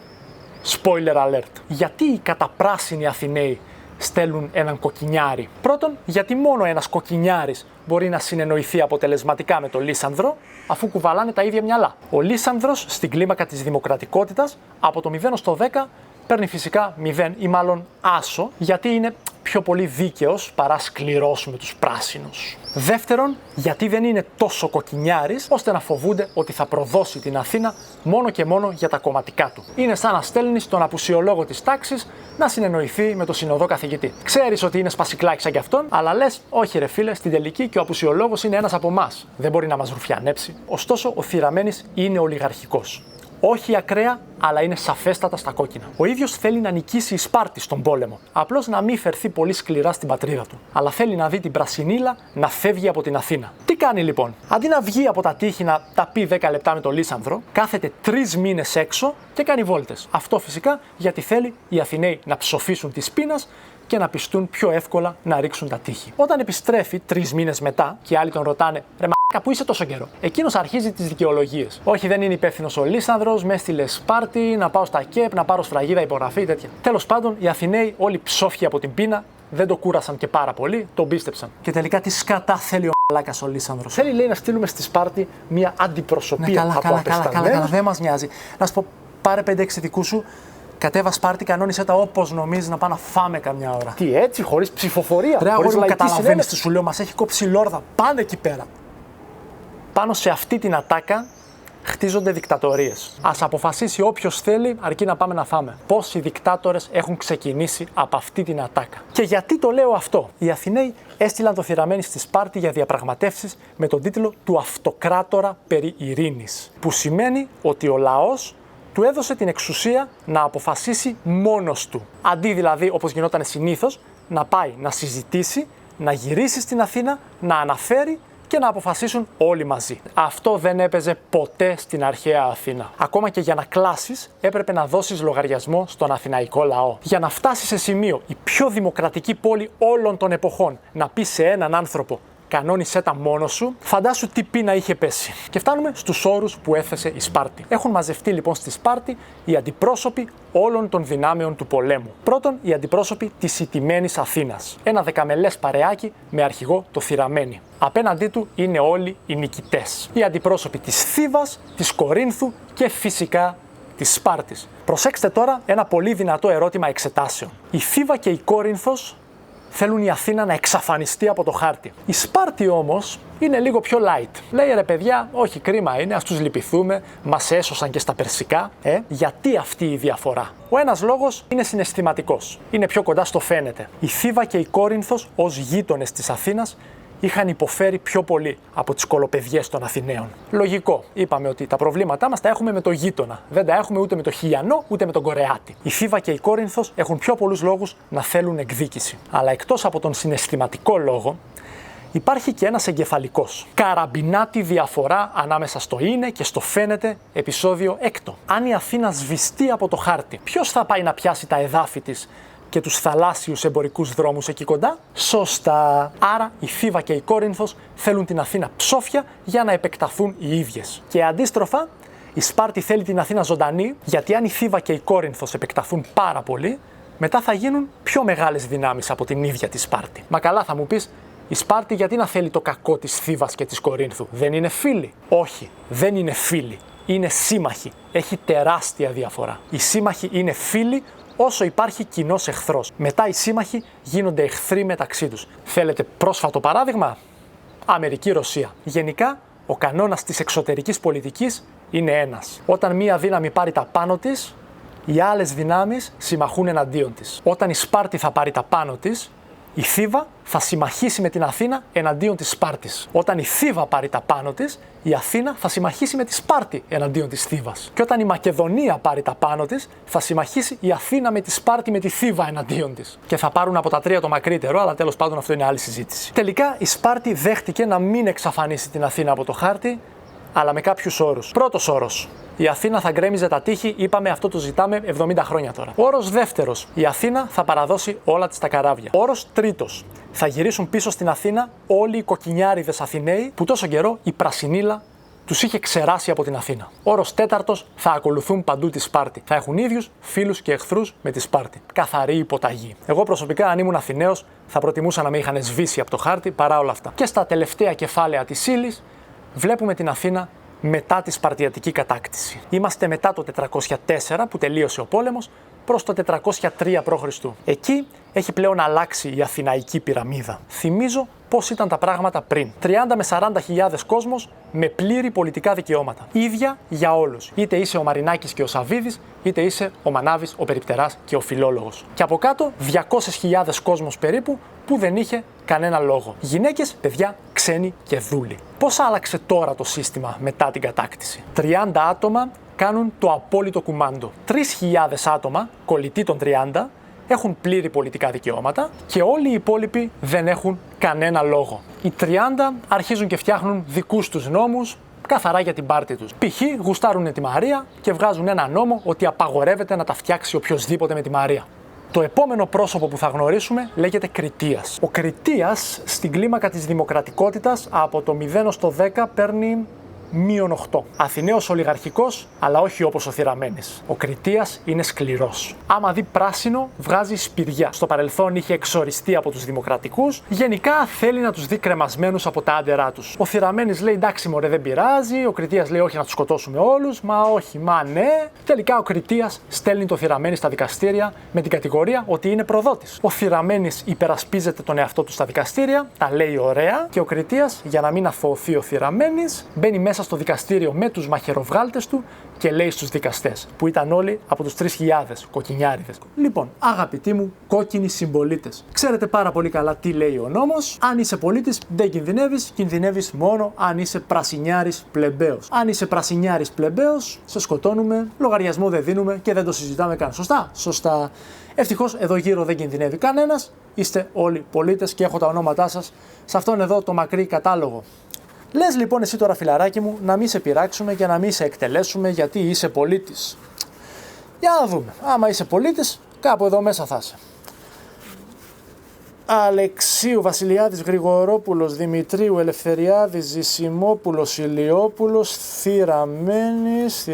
Spoiler alert. Γιατί οι καταπράσινοι Αθηναίοι στέλνουν έναν κοκκινιάρη? Πρώτον, γιατί μόνο ένας κοκκινιάρης μπορεί να συνεννοηθεί αποτελεσματικά με τον Λύσανδρο, αφού κουβαλάνε τα ίδια μυαλά. Ο Λύσανδρος στην κλίμακα της δημοκρατικότητας από το 0 ως το 10 παίρνει φυσικά 0 ή μάλλον άσο, γιατί είναι πιο πολύ δίκαιος παρά σκληρός με τους πράσινους. Δεύτερον, γιατί δεν είναι τόσο κοκκινιάρης ώστε να φοβούνται ότι θα προδώσει την Αθήνα μόνο και μόνο για τα κομματικά του. Είναι σαν να στέλνεις τον απουσιολόγο της τάξης να συνεννοηθεί με τον συνοδό καθηγητή. Ξέρεις ότι είναι σπασικλάκι σαν κι αυτόν, αλλά λες: όχι ρε φίλε, στην τελική και ο απουσιολόγος είναι ένας από εμάς. Δεν μπορεί να μας ρουφιανέψει. Ωστόσο, ο Θηραμένης είναι ολιγαρχικός. Όχι ακραία, αλλά είναι σαφέστατα στα κόκκινα. Ο ίδιος θέλει να νικήσει η Σπάρτη στον πόλεμο. Απλώς να μην φερθεί πολύ σκληρά στην πατρίδα του. Αλλά θέλει να δει την Πρασινίλα να φεύγει από την Αθήνα. Τι κάνει λοιπόν? Αντί να βγει από τα τείχη να τα πει 10 λεπτά με τον Λύσανδρο, κάθεται 3 μήνες έξω και κάνει βόλτες. Αυτό φυσικά γιατί θέλει οι Αθηναίοι να ψοφήσουν της πείνας και να πιστούν πιο εύκολα να ρίξουν τα τείχη. Όταν επιστρέφει 3 μήνες μετά και οι άλλοι τον ρωτάνε: ρε μαλάκα, πού είσαι τόσο καιρό? Εκείνος αρχίζει τις δικαιολογίες. Όχι, δεν είναι υπεύθυνος ο Λύσανδρος, με έστειλε Σπάρτη, να πάω στα ΚΕΠ, να πάρω σφραγίδα, υπογραφή, τέτοια. Τέλος πάντων, οι Αθηναίοι όλοι ψόφοι από την πείνα δεν το κούρασαν και πάρα πολύ, τον πίστεψαν. Και τελικά τι σκατά θέλει ο μαλάκας ο Λίσανδρος. Θέλει, λέει, να στείλουμε στη Σπάρτη μια αντιπροσωπεία από απεσταλμένους. Καλά, δεν μας νοιάζει. Να σου πω, πάρε 5-6 δικούς σου, κατέβα Σπάρτη, κανόνισε τα όπως νομίζεις να πάμε να φάμε καμιά ώρα. Τι έτσι, χωρίς ψηφοφορία, χωρίς λαϊκή συνένεση. Τι σου λέω, μας έχει κόψει λόρδα. Πάνε εκεί πέρα. Πάνω σε αυτή την ατάκα χτίζονται δικτατορίες. Ας αποφασίσει όποιος θέλει, αρκεί να πάμε να φάμε. Πόσοι δικτάτορες έχουν ξεκινήσει από αυτή την ατάκα. Και γιατί το λέω αυτό? Οι Αθηναίοι έστειλαν το Θηραμένη στη Σπάρτη για διαπραγματεύσεις με τον τίτλο του Αυτοκράτορα περί ειρήνης. Που σημαίνει ότι ο λαός του έδωσε την εξουσία να αποφασίσει μόνος του. Αντί δηλαδή, όπως γινόταν συνήθως, να πάει να συζητήσει, να γυρίσει στην Αθήνα, να αναφέρει και να αποφασίσουν όλοι μαζί. Αυτό δεν έπαιζε ποτέ στην αρχαία Αθήνα. Ακόμα και για να κλάσεις, έπρεπε να δώσεις λογαριασμό στον αθηναϊκό λαό. Για να φτάσεις σε σημείο η πιο δημοκρατική πόλη όλων των εποχών να πει σε έναν άνθρωπο «κανόνισέ τα μόνος σου», φαντάσου τι πείνα είχε πέσει. Και φτάνουμε στους όρους που έθεσε η Σπάρτη. Έχουν μαζευτεί λοιπόν στη Σπάρτη οι αντιπρόσωποι όλων των δυνάμεων του πολέμου. Πρώτον, οι αντιπρόσωποι της ηττημένης Αθήνας. Ένα δεκαμελές παρεάκι με αρχηγό το Θηραμένη. Απέναντί του είναι όλοι οι νικητές. Οι αντιπρόσωποι της Θήβας, της Κορίνθου και φυσικά της Σπάρτης. Προσέξτε τώρα ένα πολύ δυνατό ερώτημα εξετάσεων. Η Θήβα και η Κόρινθος θέλουν η Αθήνα να εξαφανιστεί από το χάρτη. Η Σπάρτη όμως είναι λίγο πιο light. Λέει ρε παιδιά, όχι κρίμα είναι, ας τους λυπηθούμε, μας έσωσαν και στα περσικά. Γιατί αυτή η διαφορά? Ο ένας λόγος είναι συναισθηματικός. Είναι πιο κοντά στο φαίνεται. Η Θήβα και η Κόρινθος ως γείτονες της Αθήνας είχαν υποφέρει πιο πολύ από τις κολοπεδιές των Αθηναίων. Λογικό. Είπαμε ότι τα προβλήματά μας τα έχουμε με το γείτονα. Δεν τα έχουμε ούτε με το Χιλιανό ούτε με τον Κορεάτη. Η Θήβα και η Κόρινθος έχουν πιο πολλούς λόγους να θέλουν εκδίκηση. Αλλά εκτός από τον συναισθηματικό λόγο, υπάρχει και ένας εγκεφαλικός. Καραμπινάτη διαφορά ανάμεσα στο είναι και στο φαίνεται, επεισόδιο 6. Αν η Αθήνα σβηστεί από το χάρτη, ποιος θα πάει να πιάσει τα εδάφη της και τους θαλάσσιους εμπορικούς δρόμους εκεί κοντά? Σωστά. Άρα η Θήβα και η Κόρινθος θέλουν την Αθήνα ψόφια για να επεκταθούν οι ίδιες. Και αντίστροφα, η Σπάρτη θέλει την Αθήνα ζωντανή, γιατί αν η Θήβα και η Κόρινθος επεκταθούν πάρα πολύ, μετά θα γίνουν πιο μεγάλες δυνάμεις από την ίδια τη Σπάρτη. Μα καλά, θα μου πεις, η Σπάρτη γιατί να θέλει το κακό της Θήβας και της Κορίνθου? Δεν είναι φίλοι? Όχι, δεν είναι φίλοι. Είναι σύμμαχοι. Έχει τεράστια διαφορά. Οι σύμμαχοι είναι φίλοι όσο υπάρχει κοινός εχθρός. Μετά οι σύμμαχοι γίνονται εχθροί μεταξύ τους. Θέλετε πρόσφατο παράδειγμα? Αμερική-Ρωσία. Γενικά, ο κανόνας της εξωτερικής πολιτικής είναι ένας. Όταν μία δύναμη πάρει τα πάνω της, οι άλλες δυνάμεις συμμαχούν εναντίον της. Όταν η Σπάρτη θα πάρει τα πάνω της, η Θήβα θα συμμαχίσει με την Αθήνα εναντίον της Σπάρτης. Όταν η Θήβα πάρει τα πάνω της, η Αθήνα θα συμμαχίσει με τη Σπάρτη εναντίον της Θήβας. Και όταν η Μακεδονία πάρει τα πάνω της, θα συμμαχίσει η Αθήνα με τη Σπάρτη με τη Θήβα εναντίον της. Και θα πάρουν από τα τρία το μακρύτερο, αλλά τέλος πάντων αυτό είναι άλλη συζήτηση. Τελικά η Σπάρτη δέχτηκε να μην εξαφανίσει την Αθήνα από το χάρτη, αλλά με κάποιους όρους. Πρώτος όρος. Η Αθήνα θα γκρέμιζε τα τείχη, είπαμε αυτό το ζητάμε 70 χρόνια τώρα. Όρος δεύτερος. Η Αθήνα θα παραδώσει όλα της τα καράβια. Όρος τρίτος. Θα γυρίσουν πίσω στην Αθήνα όλοι οι κοκκινιάριδες Αθηναίοι που τόσο καιρό η Πρασινίλα τους είχε ξεράσει από την Αθήνα. Όρος τέταρτος. Θα ακολουθούν παντού τη Σπάρτη. Θα έχουν ίδιους φίλους και εχθρούς με τη Σπάρτη. Καθαρή υποταγή. Εγώ προσωπικά, αν ήμουν Αθηναίος, θα προτιμούσα να με είχαν σβήσει από το χάρτη παρά όλα αυτά. Και στα τελευταία κεφάλαια της ύλης βλέπουμε την Αθήνα μετά τη Σπαρτιατική κατάκτηση. Είμαστε μετά το 404 που τελείωσε ο πόλεμος προς το 403 π.Χ. Εκεί έχει πλέον αλλάξει η Αθηναϊκή πυραμίδα. Θυμίζω πώς ήταν τα πράγματα πριν. 30 με 40.000 κόσμος με πλήρη πολιτικά δικαιώματα. Ίδια για όλους. Είτε είσαι ο Μαρινάκης και ο Σαββίδης, είτε είσαι ο Μανάβης, ο Περιπτεράς και ο Φιλόλογος. Και από κάτω 200.000 κόσμος περίπου που δεν είχε κανένα λόγο. Γυναίκες, παιδιά, ξένοι και δούλοι. Πώς άλλαξε τώρα το σύστημα μετά την κατάκτηση? 30 άτομα κάνουν το απόλυτο κουμάντο. 3.000 άτομα, κολλητοί των 30, έχουν πλήρη πολιτικά δικαιώματα και όλοι οι υπόλοιποι δεν έχουν κανένα λόγο. Οι 30 αρχίζουν και φτιάχνουν δικούς τους νόμους, καθαρά για την πάρτη τους. Π.χ. γουστάρουν τη Μαρία και βγάζουν ένα νόμο ότι απαγορεύεται να τα φτιάξει οποιοσδήποτε με τη Μαρία. Το επόμενο πρόσωπο που θα γνωρίσουμε λέγεται Κριτίας. Ο Κριτίας στην κλίμακα της δημοκρατικότητας από το 0 στο 10 παίρνει -8. Αθηναίος ολιγαρχικός, αλλά όχι όπως ο Θηραμένης. Ο Κριτίας είναι σκληρός. Άμα δει πράσινο, βγάζει σπηριά. Στο παρελθόν είχε εξοριστεί από τους δημοκρατικούς. Γενικά θέλει να τους δει κρεμασμένους από τα άντερά τους. Ο Θηραμένης λέει εντάξει, μωρέ, δεν πειράζει. Ο Κριτίας λέει όχι, να τους σκοτώσουμε όλους. Μα όχι, μα ναι. Τελικά ο Κριτίας στέλνει το Θηραμένη στα δικαστήρια με την κατηγορία ότι είναι προδότης. Ο Θηραμένης υπερασπίζεται τον εαυτό του στα δικαστήρια, τα λέει ωραία, και ο Κριτίας, για να μην αθωωωθεί ο Θηραμένης, μπαίνει μέσα στο δικαστήριο με τους μαχαιροβγάλτες του και λέει στους δικαστές, που ήταν όλοι από τους 3.000 κοκκινιάριδες. Λοιπόν, αγαπητοί μου κόκκινοι συμπολίτες, ξέρετε πάρα πολύ καλά τι λέει ο νόμος. Αν είσαι πολίτης, δεν κινδυνεύεις, κινδυνεύεις μόνο αν είσαι πρασινιάρης πλεμπαίος. Αν είσαι πρασινιάρης πλεμπαίος, σε σκοτώνουμε, λογαριασμό δεν δίνουμε και δεν το συζητάμε καν. Σωστά, σωστά. Ευτυχώς εδώ γύρω δεν κινδυνεύει κανένας, είστε όλοι πολίτες και έχω τα ονόματά σας σε αυτόν εδώ το μακρύ κατάλογο. Λες λοιπόν εσύ τώρα, φιλαράκι μου, να μην σε πειράξουμε και να μην σε εκτελέσουμε γιατί είσαι πολίτης. Για να δούμε. Άμα είσαι πολίτης, κάπου εδώ μέσα θα είσαι. Αλεξίου, Βασιλιάδης, Γρηγορόπουλος, Δημητρίου, Ελευθεριάδης, Ζησιμόπουλος, Ηλιόπουλος, Θηραμένης. Τι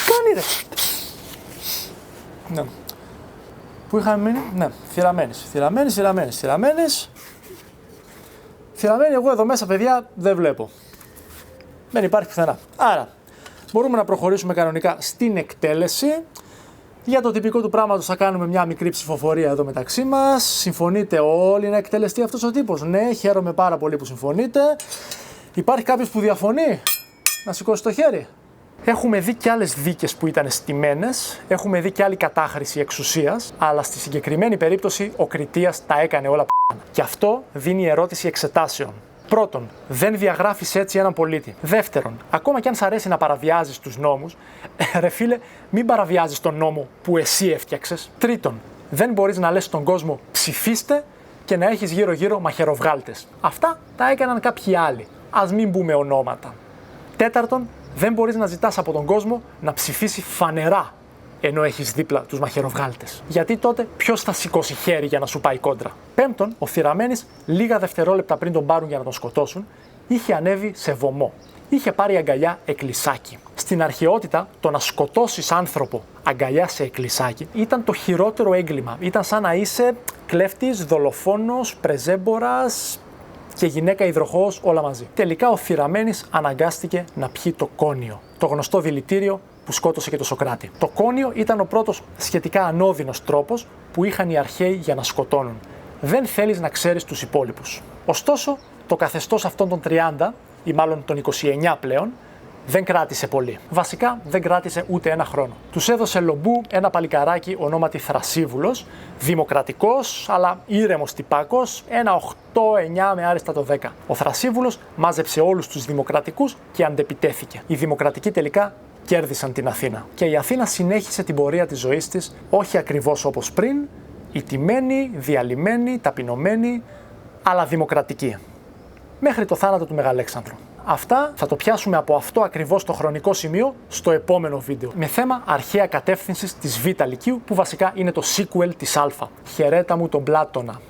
κάνει ρε? Ναι. Πού είχαμε μείνει? Ναι, Θηραμένης. Θηραμένη, εγώ εδώ μέσα, παιδιά, δεν βλέπω. Δεν υπάρχει πουθενά. Άρα, μπορούμε να προχωρήσουμε κανονικά στην εκτέλεση. Για το τυπικό του πράγματος θα κάνουμε μια μικρή ψηφοφορία εδώ μεταξύ μας. Συμφωνείτε όλοι να εκτελεστεί αυτός ο τύπος? Ναι, χαίρομαι πάρα πολύ που συμφωνείτε. Υπάρχει κάποιος που διαφωνεί? Να σηκώσει το χέρι. Έχουμε δει και άλλες δίκες που ήταν στημένες, έχουμε δει και άλλη κατάχρηση εξουσίας, αλλά στη συγκεκριμένη περίπτωση ο Κριτίας τα έκανε όλα p***. Και αυτό δίνει ερώτηση εξετάσεων. Πρώτον, δεν διαγράφεις έτσι έναν πολίτη. Δεύτερον, ακόμα κι αν σ' αρέσει να παραβιάζεις τους νόμους, ρε φίλε, μην παραβιάζεις τον νόμο που εσύ έφτιαξες. Τρίτον, δεν μπορείς να λες στον κόσμο ψηφίστε και να έχεις γύρω-γύρω μαχαιροβγάλτες. Αυτά τα έκαναν κάποιοι άλλοι. Ας μην πούμε ονόματα. Τέταρτον, δεν μπορείς να ζητάς από τον κόσμο να ψηφίσει φανερά ενώ έχεις δίπλα τους μαχαιροβγάλτες. Γιατί τότε ποιος θα σηκώσει χέρι για να σου πάει κόντρα. Πέμπτον, ο Θηραμένης λίγα δευτερόλεπτα πριν τον πάρουν για να τον σκοτώσουν, είχε ανέβει σε βωμό. Είχε πάρει αγκαλιά εκκλησάκι. Στην αρχαιότητα, το να σκοτώσεις άνθρωπο αγκαλιά σε εκκλησάκι ήταν το χειρότερο έγκλημα. Ήταν σαν να είσαι κλέφτης, δολοφόνος, πρεζέμπορας και γυναίκα υδροχόος όλα μαζί. Τελικά ο Θηραμένης αναγκάστηκε να πιει το κόνιο, το γνωστό δηλητήριο που σκότωσε και το Σωκράτη. Το κόνιο ήταν ο πρώτος σχετικά ανώδυνος τρόπος που είχαν οι αρχαίοι για να σκοτώνουν. Δεν θέλεις να ξέρεις τους υπόλοιπους. Ωστόσο, το καθεστώς αυτών των 30, ή μάλλον των 29 πλέον, δεν κράτησε πολύ. Βασικά δεν κράτησε ούτε ένα χρόνο. Τους έδωσε λομπού ένα παλικαράκι ονόματι Θρασίβουλος, δημοκρατικός αλλά ήρεμος τυπάκος, ένα 8-9 με άριστα το 10. Ο Θρασίβουλος μάζεψε όλους τους δημοκρατικούς και αντεπιτέθηκε. Οι δημοκρατικοί τελικά κέρδισαν την Αθήνα. Και η Αθήνα συνέχισε την πορεία της ζωής της, όχι ακριβώς όπως πριν, ηττημένη, διαλυμένη, ταπεινωμένη, αλλά δημοκρατική. Μέχρι το θάνατο του Μεγαλέξανδρου. Αυτά θα το πιάσουμε από αυτό ακριβώς το χρονικό σημείο στο επόμενο βίντεο. Με θέμα αρχαία κατεύθυνσης της Β' Λυκείου, που βασικά είναι το sequel της Α. Χαιρέτα μου τον Πλάτωνα.